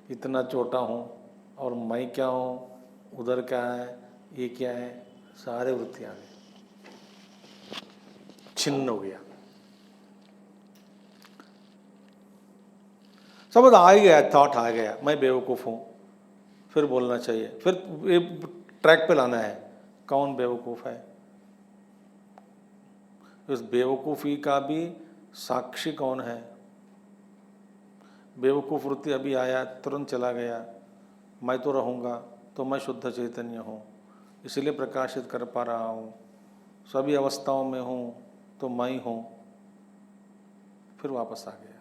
Speaker 1: इतना छोटा हूँ। और मैं क्या हूँ, उधर क्या है, ये क्या है, सारे वृत्तियाँ छिन्न हो गया। समझ आ ही गया, थॉट आ गया, मैं बेवकूफ़ हूँ। फिर बोलना चाहिए, फिर ये ट्रैक पे लाना है, कौन बेवकूफ़ है। इस बेवकूफ़ी का भी साक्षी कौन है। बेवकूफ़ वृत्ति अभी आया तुरंत चला गया, मैं तो रहूँगा, तो मैं शुद्ध चैतन्य हूँ, इसलिए प्रकाशित कर पा रहा हूँ, सभी अवस्थाओं में हूँ, तो मैं हूँ। फिर वापस आ गया।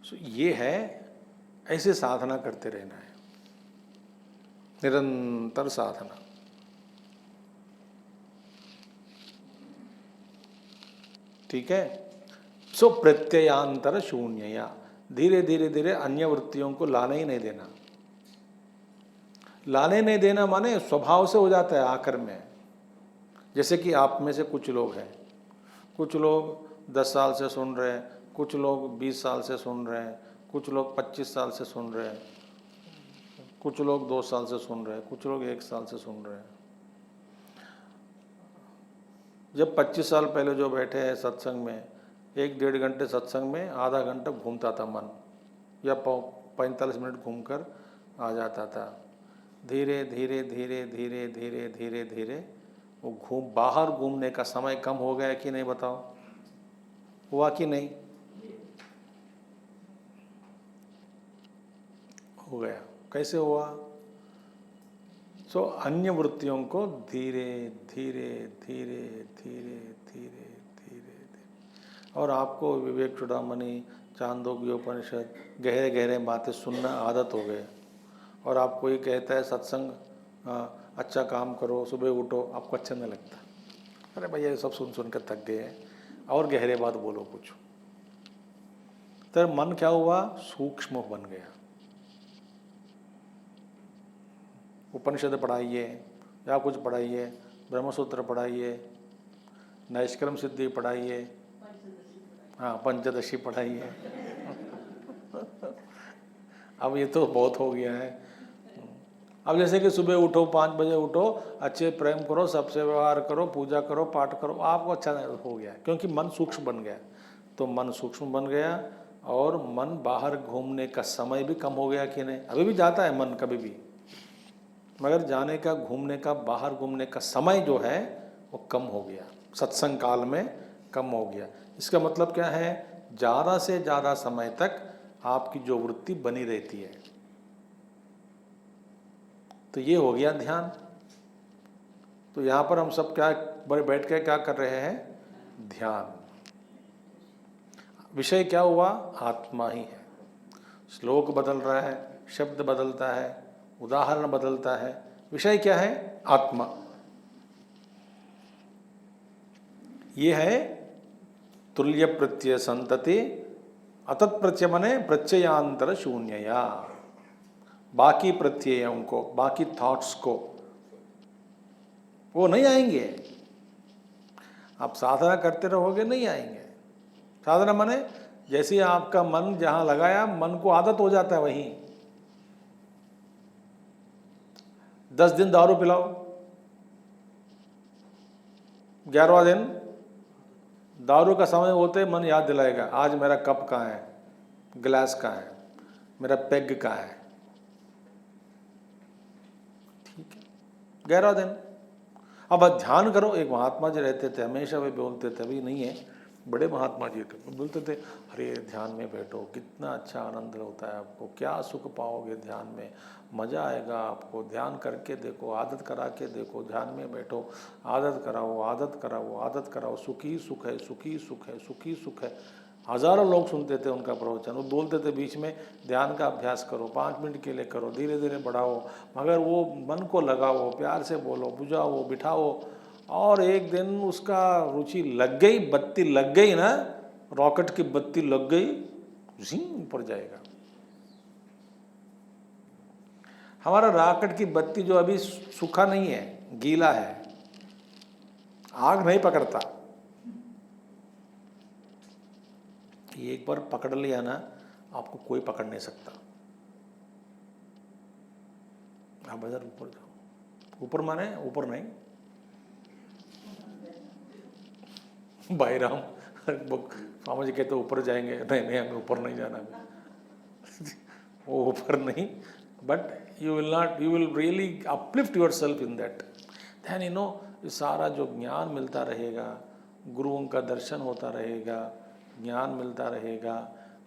Speaker 1: सो ये है, ऐसे साधना करते रहना है, निरंतर साधना। ठीक है। सो प्रत्ययांतर शून्य, धीरे धीरे धीरे अन्य वृत्तियों को लाने ही नहीं देना। लाने नहीं देना माने स्वभाव से हो जाता है आकर में। जैसे कि आप में से कुछ लोग हैं, कुछ लोग 10 साल से सुन रहे हैं, कुछ लोग 20 साल से सुन रहे हैं, कुछ लोग 25 साल से सुन रहे हैं, कुछ लोग 2 साल से सुन रहे हैं, कुछ लोग 1 साल से सुन रहे हैं। जब 25 साल पहले जो बैठे हैं सत्संग में, 1-1.5 घंटे सत्संग में आधा घंटा घूमता था मन, या 45 मिनट घूमकर आ जाता था। धीरे धीरे धीरे धीरे धीरे धीरे धीरे वो बाहर घूमने का समय कम हो गया कि नहीं, बताओ, हुआ कि नहीं? हो गया। कैसे हुआ? सो अन्य वृत्तियों को धीरे धीरे धीरे धीरे धीरे धीरे धीरे, और आपको विवेक चूड़ामणि, चांदोग्य उपनिषद, गहरे गहरे बातें सुनना आदत हो गए। और आप कोई कहता है सत्संग अच्छा काम करो, सुबह उठो, आपको अच्छा नहीं लगता। अरे भैया ये सब सुन सुन कर थक गए हैं, और गहरे बात बोलो कुछ। तो मन क्या हुआ, सूक्ष्म बन गया। उपनिषद पढ़ाइए या कुछ पढ़ाइए, ब्रह्मसूत्र पढ़ाइए, नैष्कर्म सिद्धि पढ़ाइए, हाँ पंचदशी पढ़ाइए। अब ये तो बहुत हो गया है। अब जैसे कि सुबह उठो, 5 बजे उठो, अच्छे प्रेम करो, सबसे व्यवहार करो, पूजा करो, पाठ करो, आपको अच्छा हो गया, क्योंकि मन सूक्ष्म बन गया। तो मन सूक्ष्म बन गया, और मन बाहर घूमने का समय भी कम हो गया कि नहीं? अभी भी जाता है मन कभी भी, मगर जाने का, घूमने का, बाहर घूमने का समय जो है वो कम हो गया, सत्संग काल में कम हो गया। इसका मतलब क्या है, ज़्यादा से ज़्यादा समय तक आपकी जो वृत्ति बनी रहती है। तो ये हो गया ध्यान। तो यहाँ पर हम सब क्या बैठ के क्या कर रहे हैं, ध्यान। विषय क्या हुआ, आत्मा ही है। श्लोक बदल रहा है, शब्द बदलता है, उदाहरण बदलता है, विषय क्या है, आत्मा। ये है तुल्य प्रत्यय संतति, अतत प्रत्यय मने प्रत्ययांतर शून्यया, बाकी प्रत्ययों को, बाकी थॉट्स को वो नहीं आएंगे। आप साधना करते रहोगे नहीं आएंगे। साधना माने जैसे आपका मन जहां लगाया, मन को आदत हो जाता है वहीं। 10 दिन दारू पिलाओ, 11वां दिन दारू का समय होते मन याद दिलाएगा, आज मेरा कप कहाँ है, गिलास कहाँ है, मेरा पेग कहाँ है। ठीक है, 11वां दिन। अब ध्यान करो। एक महात्मा जी रहते थे, हमेशा वे बोलते थे, अभी नहीं है, बड़े महात्मा जी थे, बोलते थे अरे ध्यान में बैठो, कितना अच्छा आनंद होता है आपको, क्या सुख पाओगे ध्यान में, मज़ा आएगा आपको, ध्यान करके देखो, आदत करा के देखो, ध्यान में बैठो, आदत कराओ, आदत कराओ, आदत कराओ, सुखी सुख है, सुखी सुख है, सुखी सुख है। हज़ारों लोग सुनते थे उनका प्रवचन। वो बोलते थे बीच में, ध्यान का अभ्यास करो, 5 मिनट के लिए करो, धीरे धीरे बढ़ाओ, मगर वो मन को लगाओ, प्यार से बोलो, बुझाओ, बिठाओ। और एक दिन उसका रुचि लग गई, बत्ती लग गई ना, रॉकेट की बत्ती लग गई, झिंग ऊपर जाएगा। हमारा रॉकेट की बत्ती जो अभी सूखा नहीं है, गीला है, आग नहीं पकड़ता। ये एक बार पकड़ लिया ना, आपको कोई पकड़ नहीं सकता। आप इधर ऊपर जाओ, ऊपर माने ऊपर नहीं, भाई राम स्वामी जी कहते ऊपर जाएंगे, नहीं नहीं हमें ऊपर नहीं जाना वो ऊपर नहीं, but you will not, you will really uplift yourself in that. Then you know, सारा जो ज्ञान मिलता रहेगा, गुरुओं का दर्शन होता रहेगा, ज्ञान मिलता रहेगा,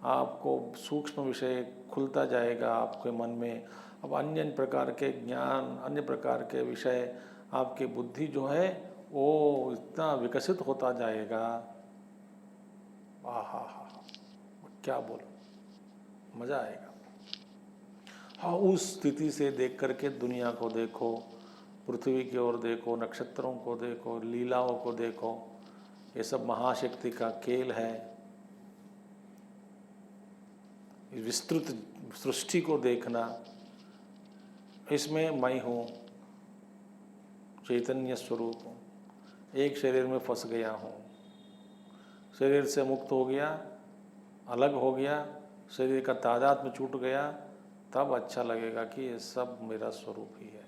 Speaker 1: आपको सूक्ष्म विषय खुलता जाएगा आपके मन में। अब अन्य प्रकार के ज्ञान, अन्य प्रकार के विषय, आपकी बुद्धि जो है वो इतना विकसित होता जाएगा। आहा हा, क्या बोलो, मज़ा आएगा। हाँ, उस स्थिति से देख करके दुनिया को देखो, पृथ्वी की ओर देखो, नक्षत्रों को देखो, लीलाओं को देखो। ये सब महाशक्ति का खेल है। विस्तृत सृष्टि को देखना, इसमें मैं हूँ, चैतन्य स्वरूप हूँ, एक शरीर में फंस गया हूँ, शरीर से मुक्त हो गया, अलग हो गया, शरीर का तादाद में छूट गया, तब अच्छा लगेगा कि ये सब मेरा स्वरूप ही है।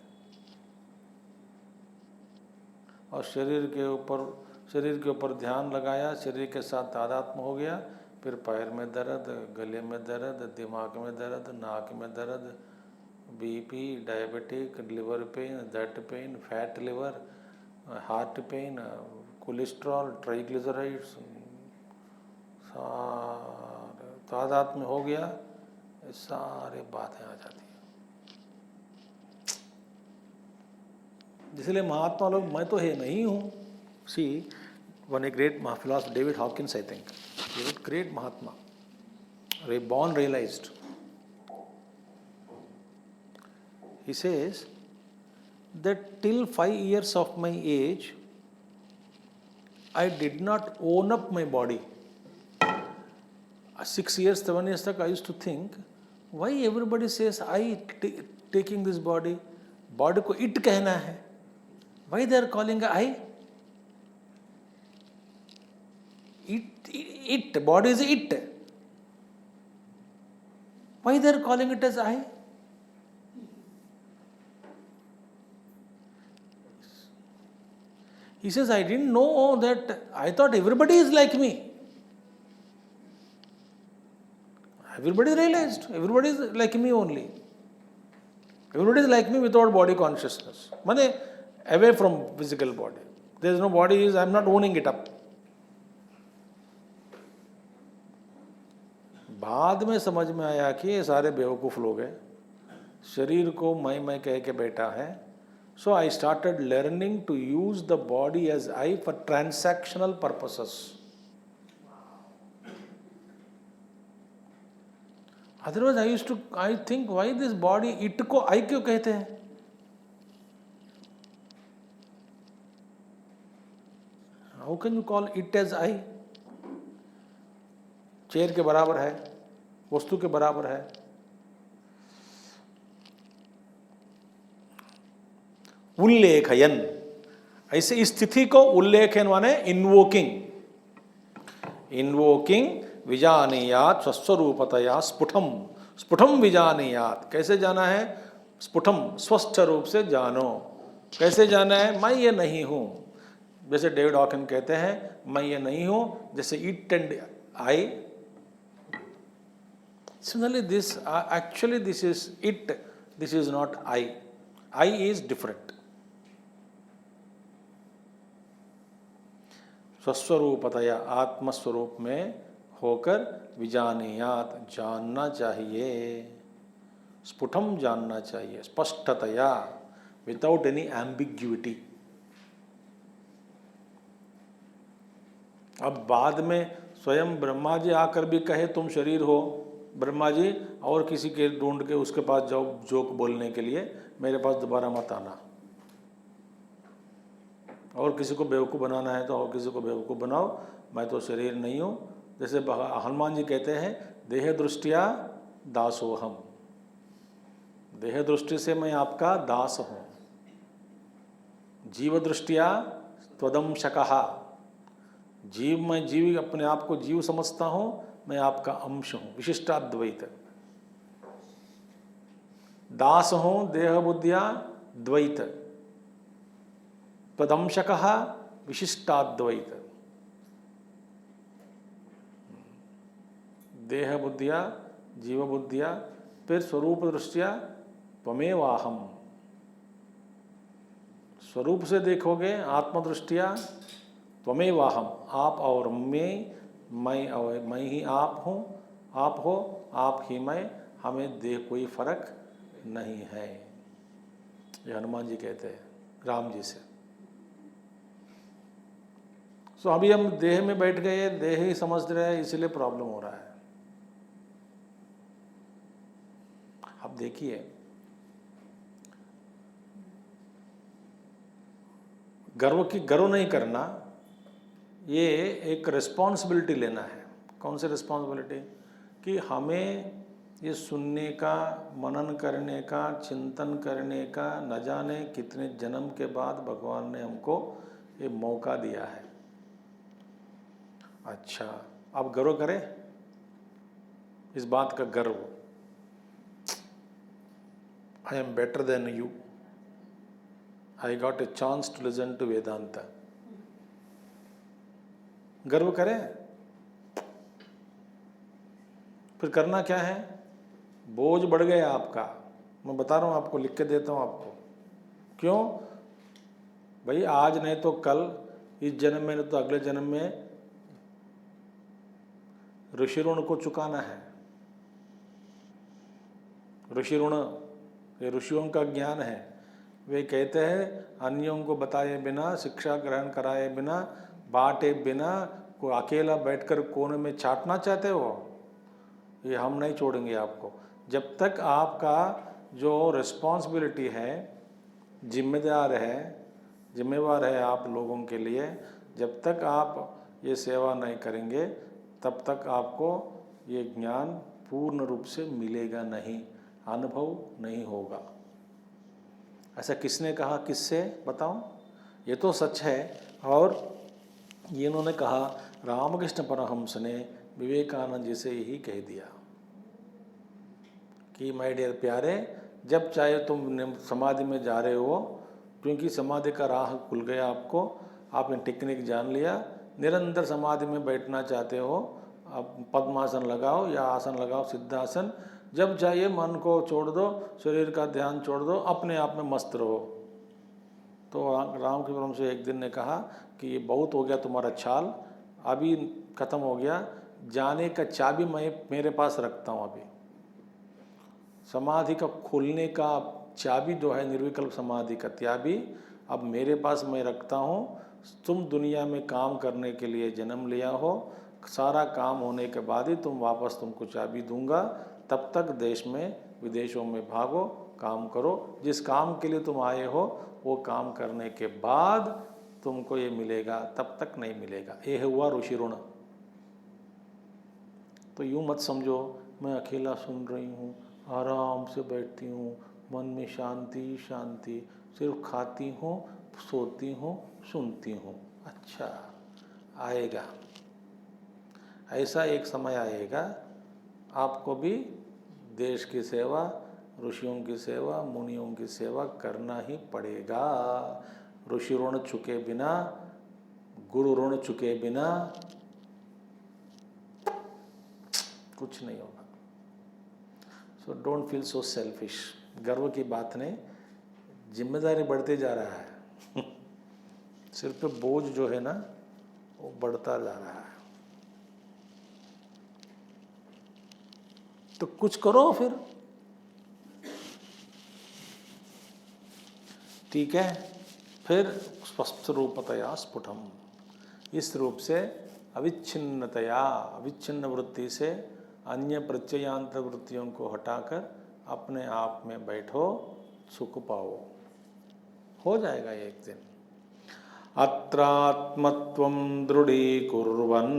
Speaker 1: और शरीर के ऊपर ध्यान लगाया, शरीर के साथ तादात्म्य हो गया, फिर पैर में दर्द, गले में दर्द, दिमाग में दर्द, नाक में दर्द, BP, diabetic, liver pain, that pain, fat liver, heart pain, cholesterol, triglycerides, सारे तादात्म्य हो गया, ये सारे बातें आ जाती हैं। इसलिए महात्मा लोग, मैं तो है नहीं हूँ। See one a great philosopher, David Hawkins, I think, great mahatma, born realized. He says that till 5 years of my age, I did not own up my body. 6 years, 7 years तक I used to think, why everybody says I taking this body, body को it कहना है, why they are calling I? It, body is it. Why they are calling it as I? He says, I didn't know that, I thought everybody is like me. Everybody realized, everybody is like me only. Everybody is like me without body consciousness. Mane, away from physical body. There is no body, I am not owning it up. बाद में समझ में आया कि ये सारे बेवकूफ़ लोग हैं, शरीर को मैं कह के बैठा है। So I started learning to use the body as I for transactional purposes. Otherwise I think, why this body, it को I क्यों कहते हैं? How can you call it as I? शेर के बराबर है, वस्तु के बराबर है। उल्लेखयन, ऐसे इस स्थिति को उल्लेखन माने इन्वोकिंग, इन्वोकिंग विजानीयात स्वस्वरूपतया स्फुटम, स्फुटम विजानीयात, कैसे जाना है? स्फुटम, स्वस्थ रूप से जानो। कैसे जाना है? मैं ये नहीं हूँ, जैसे डेविड हॉकिन कहते हैं मैं ये नहीं हूँ, जैसे it and I. Similarly this actually this is it, this is not I, I is different. स्वस्वरूपतया, आत्मस्वरूप में होकर विजानीयात, जानना चाहिए, स्फुटम जानना चाहिए, स्पष्टतया, विदाउट एनी एम्बिग्युइटी। अब बाद में स्वयं ब्रह्मा जी आकर भी कहे तुम शरीर हो, ब्रह्मा जी, और किसी के ढूंढ के उसके पास जाओ जोक बोलने के लिए, मेरे पास दोबारा मत आना। और किसी को बेवकूफ़ बनाना है तो और किसी को बेवकूफ़ बनाओ, मैं तो शरीर नहीं हूँ। जैसे हनुमान जी कहते हैं देह दृष्टिया दासोहम, देह दृष्टि से मैं आपका दास हूँ, जीव दृष्टिया त्वदंशकः, जीव, मैं जीव, अपने आप को जीव समझता हूँ, मैं आपका अंश हूँ, विशिष्टाद्वैत। दास हूँ देह बुद्धिया द्वैत, त्वदंशकः विशिष्टाद्वैत। देह बुद्धिया, जीव बुद्धिया, फिर स्वरूप दृष्टिया त्वमेवाहम, स्वरूप से देखोगे आत्मदृष्टिया त्वमेवाहम, आप और मैं और मैं ही आप हूँ, आप हो, आप ही मैं, हमें देह कोई फर्क नहीं है। ये हनुमान जी कहते हैं राम जी से। सो अभी हम देह में बैठ गए, देह ही समझ रहे हैं, इसलिए प्रॉब्लम हो रहा है। अब देखिए, गर्व नहीं करना, ये एक रिस्पॉन्सिबिलिटी लेना है। कौन सी रिस्पॉन्सिबिलिटी? कि हमें ये सुनने का, मनन करने का, चिंतन करने का, न जाने कितने जन्म के बाद भगवान ने हमको ये मौका दिया है। अच्छा, अब गर्व करें, इस बात का गर्व, I am better than you, I got a chance to listen to Vedanta. गर्व करें। फिर करना क्या है? बोझ बढ़ गया आपका, मैं बता रहा हूँ आपको, लिख के देता हूँ आपको। क्यों भाई? आज नहीं तो कल, इस जन्म में नहीं तो अगले जन्म में ऋषि ऋण को चुकाना है। ऋषि ऋण, ये ऋषियों का ज्ञान है। वे कहते हैं अन्यों को बताए बिना, शिक्षा ग्रहण कराए बिना, बांटे बिना, को अकेला बैठकर कोने में चाटना चाहते हो, ये हम नहीं छोड़ेंगे आपको। जब तक आपका जो रिस्पॉन्सिबिलिटी है, जिम्मेवार है आप लोगों के लिए, जब तक आप ये सेवा नहीं करेंगे तब तक आपको ये ज्ञान पूर्ण रूप से मिलेगा नहीं, अनुभव नहीं होगा। ऐसा किसने कहा? किससे बताऊं? ये तो सच है। और ये इन्होंने कहा, रामकृष्ण परमहंस ने विवेकानंद जी से यही कह दिया कि माय डियर प्यारे, जब चाहे तुम समाधि में जा रहे हो, क्योंकि समाधि का राह खुल गया आपको, आपने टेक्निक जान लिया, निरंतर समाधि में बैठना चाहते हो, अब पद्मासन लगाओ या आसन लगाओ, सिद्धासन, जब चाहिए मन को छोड़ दो, शरीर का ध्यान छोड़ दो, अपने आप में मस्त रहो। तो रामकृष्ण परमहंस से एक दिन ने कहा कि ये बहुत हो गया तुम्हारा छाल, अभी ख़त्म हो गया, जाने का चाबी मैं मेरे पास रखता हूँ। अभी समाधि का खुलने का चाबी जो है, निर्विकल्प समाधि का चाबी अब मेरे पास मैं रखता हूँ। तुम दुनिया में काम करने के लिए जन्म लिया हो, सारा काम होने के बाद ही तुम वापस तुमको चाबी दूंगा। तब तक देश में विदेशों में भागो, काम करो, जिस काम के लिए तुम आए हो वो काम करने के बाद तुमको ये मिलेगा, तब तक नहीं मिलेगा। ये हुआ ऋषि ऋण। तो यूँ मत समझो मैं अकेला सुन रही हूँ, आराम से बैठती हूँ, मन में शांति शांति, सिर्फ खाती हूँ, सोती हूँ, सुनती हूँ। अच्छा, आएगा, ऐसा एक समय आएगा आपको भी देश की सेवा, ऋषियों की सेवा, मुनियों की सेवा करना ही पड़ेगा। ऋषि ऋण चुके बिना, गुरु ऋण चुके बिना कुछ नहीं होगा। So don't feel so selfish. गर्व की बात नहीं, जिम्मेदारी बढ़ते जा रहा है सिर पे बोझ जो है ना वो बढ़ता जा रहा है। तो कुछ करो फिर, ठीक है। फिर स्वस्थ रूपतया स्फुटम, इस रूप से अविच्छिन्नतया, अविच्छिन्न वृत्ति से अन्य प्रत्ययांतर वृत्तियों को हटाकर अपने आप में बैठो, सुख पाओ, हो जाएगा एक दिन। अत्रात्मत्वं दृढ़ीकुर्वन्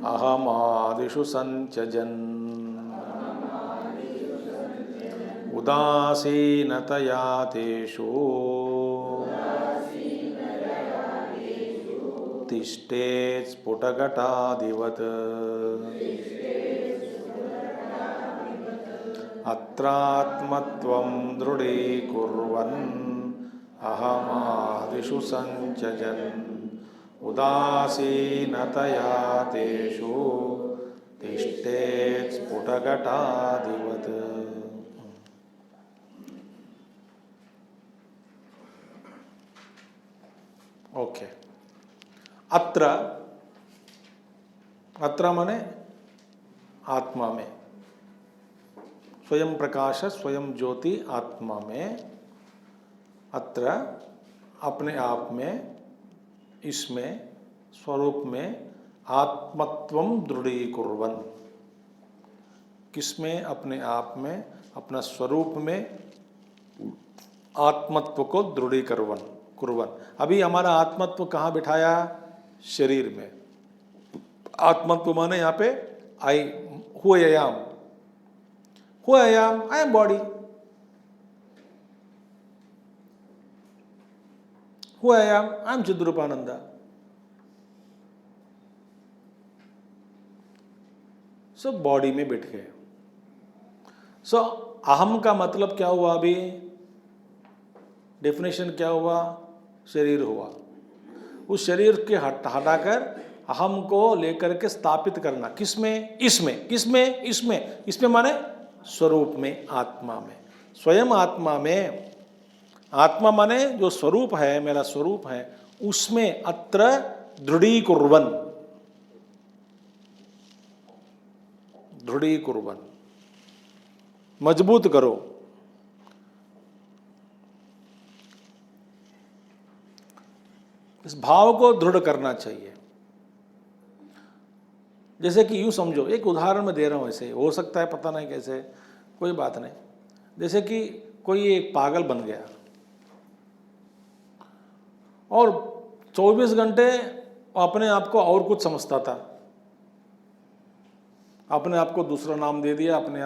Speaker 1: अहमादिषु संत्यजन् उदासीनतया तेषु तिष्ठेत् स्फुटघटादिवत्। अत्रात्मत्वं दृढ़ीकुर्वन् अहमादिषु संत्यजन् उदासीनतया तेषु तिष्ठेत् स्फुटघटादिवत्। ओके, अत्र, अत्र माने आत्मा में, स्वयं प्रकाश स्वयं ज्योति आत्मा में, अत्र अपने आप में, इसमें स्वरूप में आत्मत्वं दृढ़ीकुर्वन्, किसमें? अपने आप में, अपना स्वरूप में आत्मत्व को दृढ़ीकुर्वन् कुर्वन्। अभी हमारा आत्मत्व कहाँ बिठाया? शरीर में। आत्मत्व माने यहाँ पे I, who I am, who I am, I am body, who I am Chidrupananda. So body में बैठ गए। सो अहम का मतलब क्या हुआ? अभी डेफिनेशन क्या हुआ? शरीर हुआ। उस शरीर के हटाकर अहम को लेकर के स्थापित करना, किसमें? इसमें। किसमें? इसमें। इसमें माने स्वरूप में, आत्मा में, स्वयं आत्मा में। आत्मा माने जो स्वरूप है, मेरा स्वरूप है, उसमें अत्र दृढ़ीकुर्वन्, दृढ़ीकुर्वन्, मजबूत करो। इस भाव को दृढ़ करना चाहिए। जैसे कि यूँ समझो, एक उदाहरण मैं दे रहा हूँ, ऐसे हो सकता है, पता नहीं कैसे, कोई बात नहीं। जैसे कि कोई एक पागल बन गया और 24 घंटे अपने आप को और कुछ समझता था, अपने आप को दूसरा नाम दे दिया, अपने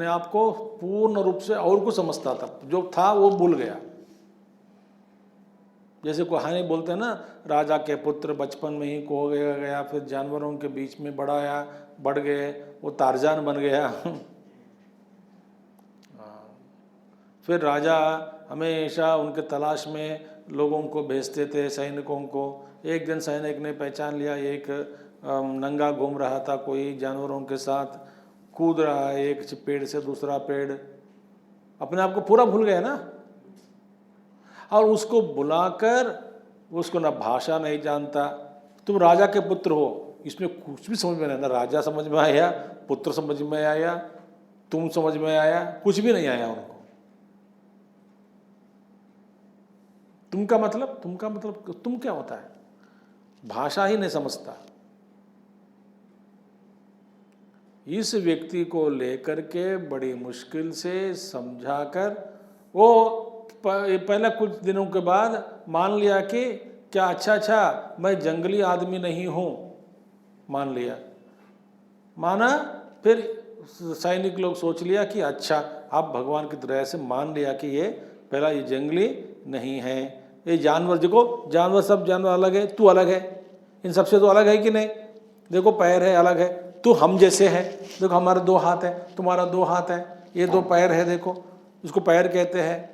Speaker 1: आप को पूर्ण रूप से और कुछ समझता था, जो था वो भूल गया। जैसे कहानी बोलते हैं ना, राजा के पुत्र बचपन में ही खो गया, फिर जानवरों के बीच में बढ़ गए, वो टार्ज़ान बन गया। फिर राजा हमेशा उनके तलाश में लोगों को भेजते थे, सैनिकों को। एक दिन सैनिक ने पहचान लिया, एक नंगा घूम रहा था कोई जानवरों के साथ, कूद रहा है एक पेड़ से दूसरा पेड़, अपने आप को पूरा भूल गया ना। और उसको बुलाकर, उसको ना भाषा नहीं जानता, तुम राजा के पुत्र हो, इसमें कुछ भी समझ में नहीं, ना राजा समझ में आया, पुत्र समझ में आया, तुम समझ में आया, कुछ भी नहीं आया उनको। तुम का मतलब तुम क्या होता है? भाषा ही नहीं समझता। इस व्यक्ति को लेकर के बड़ी मुश्किल से समझाकर, वो पहले कुछ दिनों के बाद मान लिया कि क्या अच्छा मैं जंगली आदमी नहीं हूँ, मान लिया, माना, फिर सैनिक लोग सोच लिया कि अच्छा आप भगवान की दया से मान लिया कि ये पहला ये जंगली नहीं है, ये जानवर, देखो जानवर, सब जानवर अलग है, तू अलग है, इन सबसे तो अलग है कि नहीं, देखो पैर है अलग है, तू हम जैसे है, देखो हमारे 2 हाथ है, तुम्हारा 2 हाथ है, ये 2 पैर है, देखो इसको पैर कहते हैं,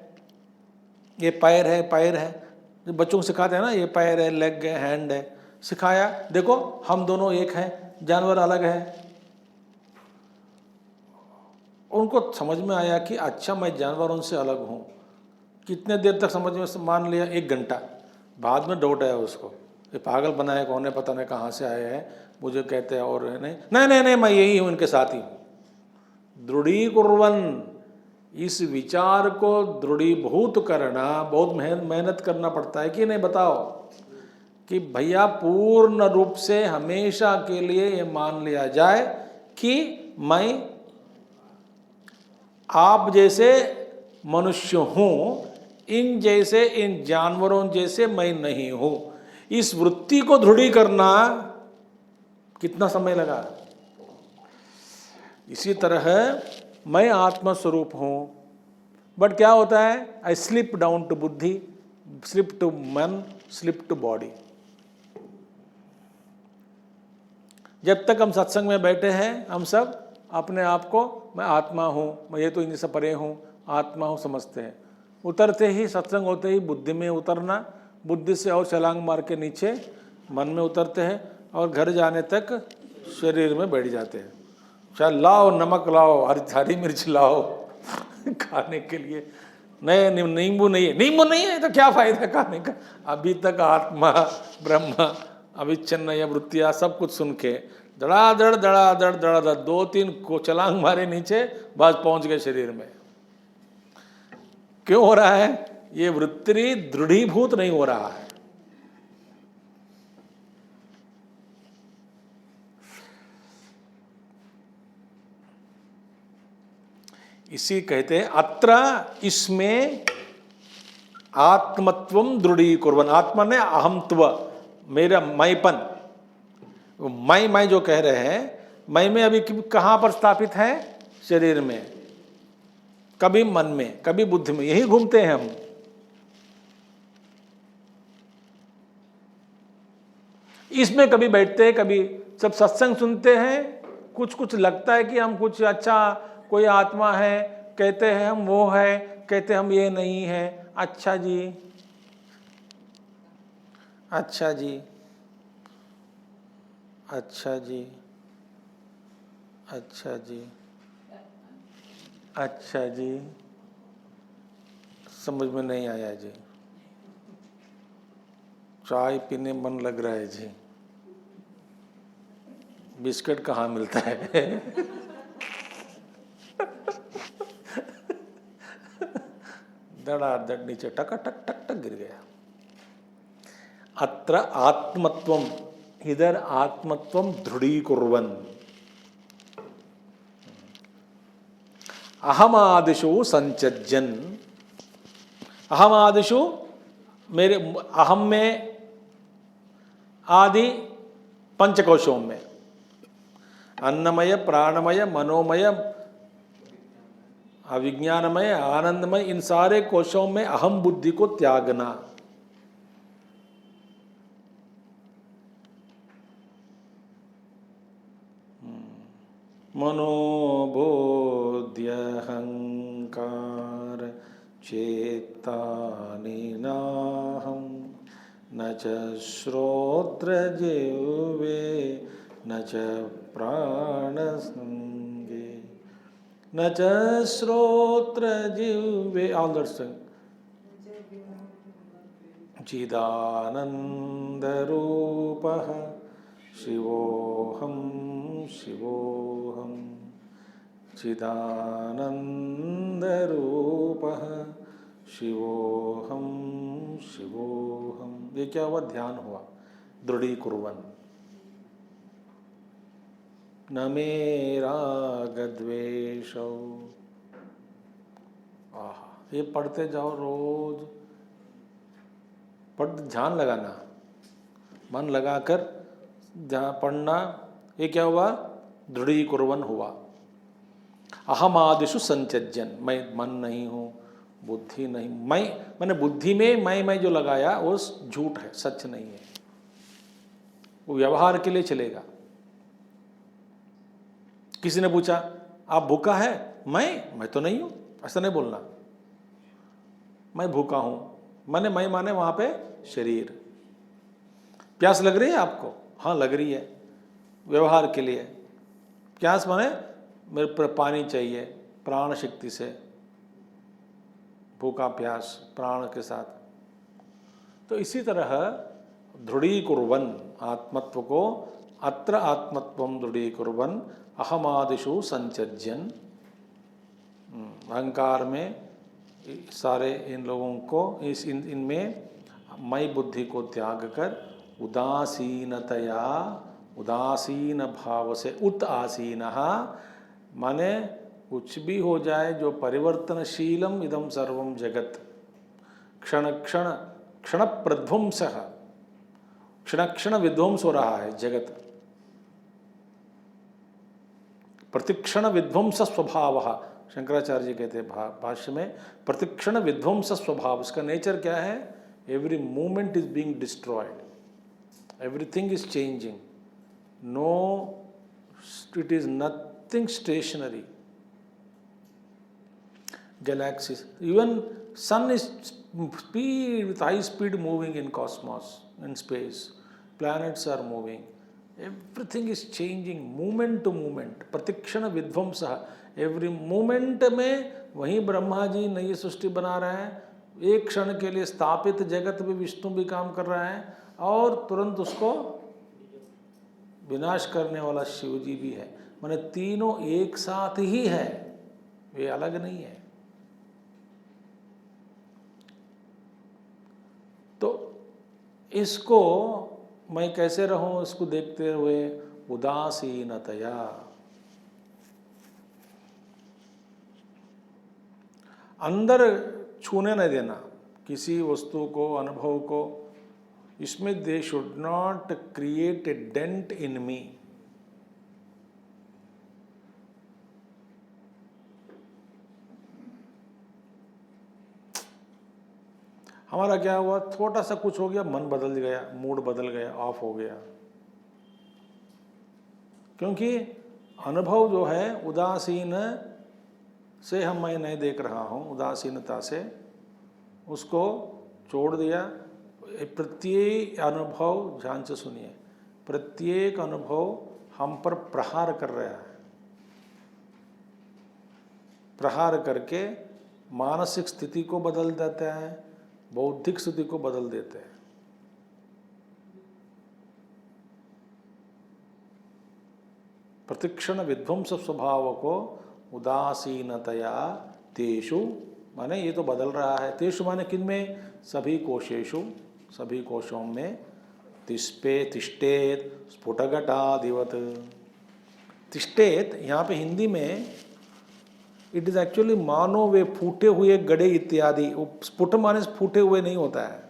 Speaker 1: ये पैर है, जो बच्चों को सिखाते हैं ना, ये पैर है, लेग है, हैंड है, सिखाया, देखो हम दोनों एक हैं, जानवर अलग है। उनको समझ में आया कि अच्छा मैं जानवरों से अलग हूँ। कितने देर तक समझ में मान लिया? 1 घंटा। बाद में डाउट आया उसको, ये पागल बनाए कौन है, पता नहीं कहाँ से आए हैं, मुझे कहते हैं और नहीं मैं यही हूँ, इनके साथ ही हूँ। दृढ़ीकुर्वन्, इस विचार को दृढ़ीभूत करना बहुत मेहनत करना पड़ता है कि नहीं, बताओ, कि भैया पूर्ण रूप से हमेशा के लिए ये मान लिया जाए कि मैं आप जैसे मनुष्य हूँ, इन जैसे, इन जानवरों जैसे मैं नहीं हूँ। इस वृत्ति को दृढ़ी करना कितना समय लगा। इसी तरह मैं आत्मस्वरूप हूँ, बट क्या होता है, आई स्लिप डाउन टू बुद्धि, स्लिप टू मन, स्लिप टू बॉडी। जब तक हम सत्संग में बैठे हैं, हम सब अपने आप को मैं आत्मा हूँ, मैं ये तो इनसे परे हूँ, आत्मा हूँ समझते हैं। उतरते ही, सत्संग होते ही बुद्धि में उतरना, बुद्धि से और छलांग मार के नीचे मन में उतरते हैं, और घर जाने तक शरीर में बैठ जाते हैं। चल लाओ नमक लाओ, हरी मिर्च लाओ खाने के लिए, नहीं नींबू नहीं है तो क्या फायदा खाने का। अभी तक आत्मा ब्रह्म अविच्छिन्न या वृत्तियाँ सब कुछ सुन के धड़ाधड़ 2-3 को छलांग मारे नीचे, बस पहुंच गए शरीर में। क्यों हो रहा है? ये वृत्ति दृढ़ीभूत नहीं हो रहा है। इसी कहते हैं अत्र, इसमें आत्मत्वम दृढ़ीकुर्वन्, आत्मा ने अहमत्व, मेरा मैंपन, मैं जो कह रहे हैं, मैं में अभी कहाँ पर स्थापित है? शरीर में, कभी मन में, कभी बुद्धि में, यही घूमते हैं हम। इसमें कभी बैठते हैं, कभी सब सत्संग सुनते हैं, कुछ लगता है कि हम कुछ अच्छा, कोई आत्मा है, कहते हैं हम वो है, कहते हम ये नहीं है। अच्छा जी, अच्छा जी, अच्छा जी, अच्छा जी, अच्छा जी, समझ में नहीं आया जी, चाय पीने मन लग रहा है जी, बिस्किट कहाँ मिलता है धड़ाधड़ नीचे टक टक टक टक गिर गया। अत्र आत्मत्वम, इधर आत्मत्वम दृढ़ीकुर्वन्, अहमादिषु संचज्जन्, अहमादिषु, मेरे अहम में, आदि पंचकोशों में, अन्नमय, प्राणमय, मनोमय, अविज्ञानमय, आनंदमय, इन सारे कोशों में अहम बुद्धि को त्यागना। मनोबोध्यहंकार चेतानि नाहं, न च श्रोत्र जिह्वे न च प्राणसंगे, न च श्रोत्र जिह्वे, ऑल दैट संग, चिदानंदरूपः शिवोऽहं शिवोऽहं, चिदानंदरूपः शिवोऽहं शिवोऽहं। ये क्या हुआ? ध्यान हुआ, दृढ़ीकुर्वन्। न मे रागद्वेषौ, ये पढ़ते जाओ रोज, पढ़, ध्यान लगाना, मन लगाकर ध्यान पढ़ना, ये क्या हुआ? दृढ़ीकुर्वन् हुआ। अहमादिषु संत्यज्यन्, मैं मन नहीं हूँ, बुद्धि नहीं, मैंने बुद्धि में मैं जो लगाया वो झूठ है, सच नहीं है, वो व्यवहार के लिए चलेगा। किसी ने पूछा आप भूखा है? मैं तो नहीं हूँ, ऐसा नहीं बोलना। मैं भूखा हूँ, मैं माने वहाँ पे शरीर। प्यास लग रही है आपको? हाँ लग रही है, व्यवहार के लिए। प्यास माने मेरे पर पानी चाहिए, प्राण शक्ति से, भूखा प्यास प्राण के साथ। तो इसी तरह दृढ़ीकुर्वन् आत्मत्व को, अत्र आत्मत्वं दृढ़ीकुर्वन् अहमादिषु संत्यज्यन्, अहंकार में सारे इन लोगों को इनमें मैं बुद्धि को त्याग कर उदासीनतया, उदासीन भाव से, उत आसीनः माने कुछ भी हो जाए जो परिवर्तनशीलम इदम सर्वम जगत, क्षण क्षण क्षण प्रध्वंसः, क्षण क्षण विध्वंस हो रहा है जगत, प्रतिक्षण विध्वंस स्वभाव, शंकराचार्य जी कहते हैं भाष्य में, प्रतिक्षण विध्वंस स्वभाव, इसका नेचर क्या है? Every movement is being destroyed, everything is changing, no it is nothing stationary. Galaxies, even sun is with high speed moving in cosmos, in space, planets are moving, everything is changing, moment to moment, प्रतीक्षण विध्वंस, every moment में वहीं ब्रह्मा जी नई सृष्टि बना रहे हैं, एक क्षण के लिए स्थापित जगत में विष्णु भी काम कर रहा है, और तुरंत उसको विनाश करने वाला शिव जी भी है। माने तीनों एक साथ ही है, वे अलग नहीं है। तो इसको मैं कैसे रहूं, इसको देखते हुए उदासीनतया, अंदर छूने न देना किसी वस्तु को, अनुभव को, इसमें they should not create a dent in me. हमारा क्या हुआ, छोटा सा कुछ हो गया, मन बदल गया, मूड बदल गया, ऑफ हो गया, क्योंकि अनुभव जो है उदासीन से मैं नहीं देख रहा हूँ, उदासीनता से उसको छोड़ दिया। प्रत्येक अनुभव, ध्यान से सुनिए, प्रत्येक अनुभव हम पर प्रहार कर रहा है, प्रहार करके मानसिक स्थिति को बदल देता है, बौद्धिक स्थिति को बदल देते हैं। प्रतिक्षण विध्वंस स्वभाव को उदासीनतया तेषु, माने ये तो बदल रहा है, तेषु माने किन में? सभी कोशेषु, सभी कोशों में, तिष्ठेत स्फुटघटादिवत। तिष्ठेत यहाँ पे हिंदी में इट इज एक्चुअली मानो वे फूटे हुए गड़े इत्यादि, स्फुट माने फूटे हुए नहीं होता है,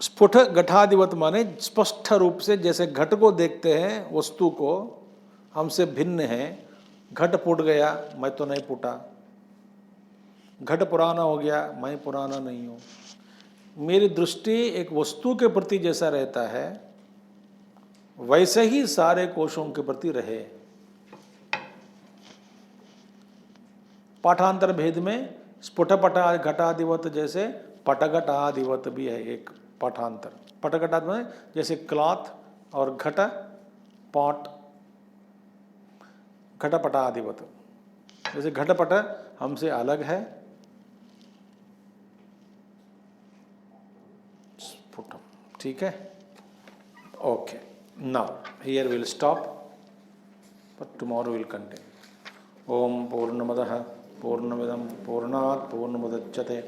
Speaker 1: स्फुट घटादिवत माने स्पष्ट रूप से, जैसे घट को देखते हैं, वस्तु को हमसे भिन्न है, घट फूट गया, मैं तो नहीं फूटा, घट पुराना हो गया, मैं पुराना नहीं हूँ। मेरी दृष्टि एक वस्तु के प्रति जैसा रहता है, वैसे ही सारे कोशों के प्रति रहे। पाठांतर भेद में स्फुटपटा घटादिवत जैसे पटघटादिवत भी है एक पाठांतर। पटघटादिवत में जैसे क्लॉथ और घट पॉट, घटपटादिवत, जैसे घटपट हमसे अलग है, स्फुटम, ठीक है, okay. Now here will stop, but tomorrow will continue. ओम पूर्णमदः पूर्णमिदं पूर्णात् पूर्णमुदच्यते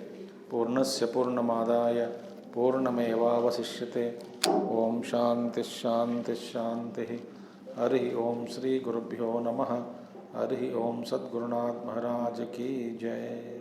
Speaker 1: पूर्णस्य पूर्णमादाय पूर्णमेवावशिष्यते। ओम शांति शांति शांति। हरि ओम श्री गुरुभ्यो नमः। हरि ओम सद्गुरुनाथ महाराज की जय।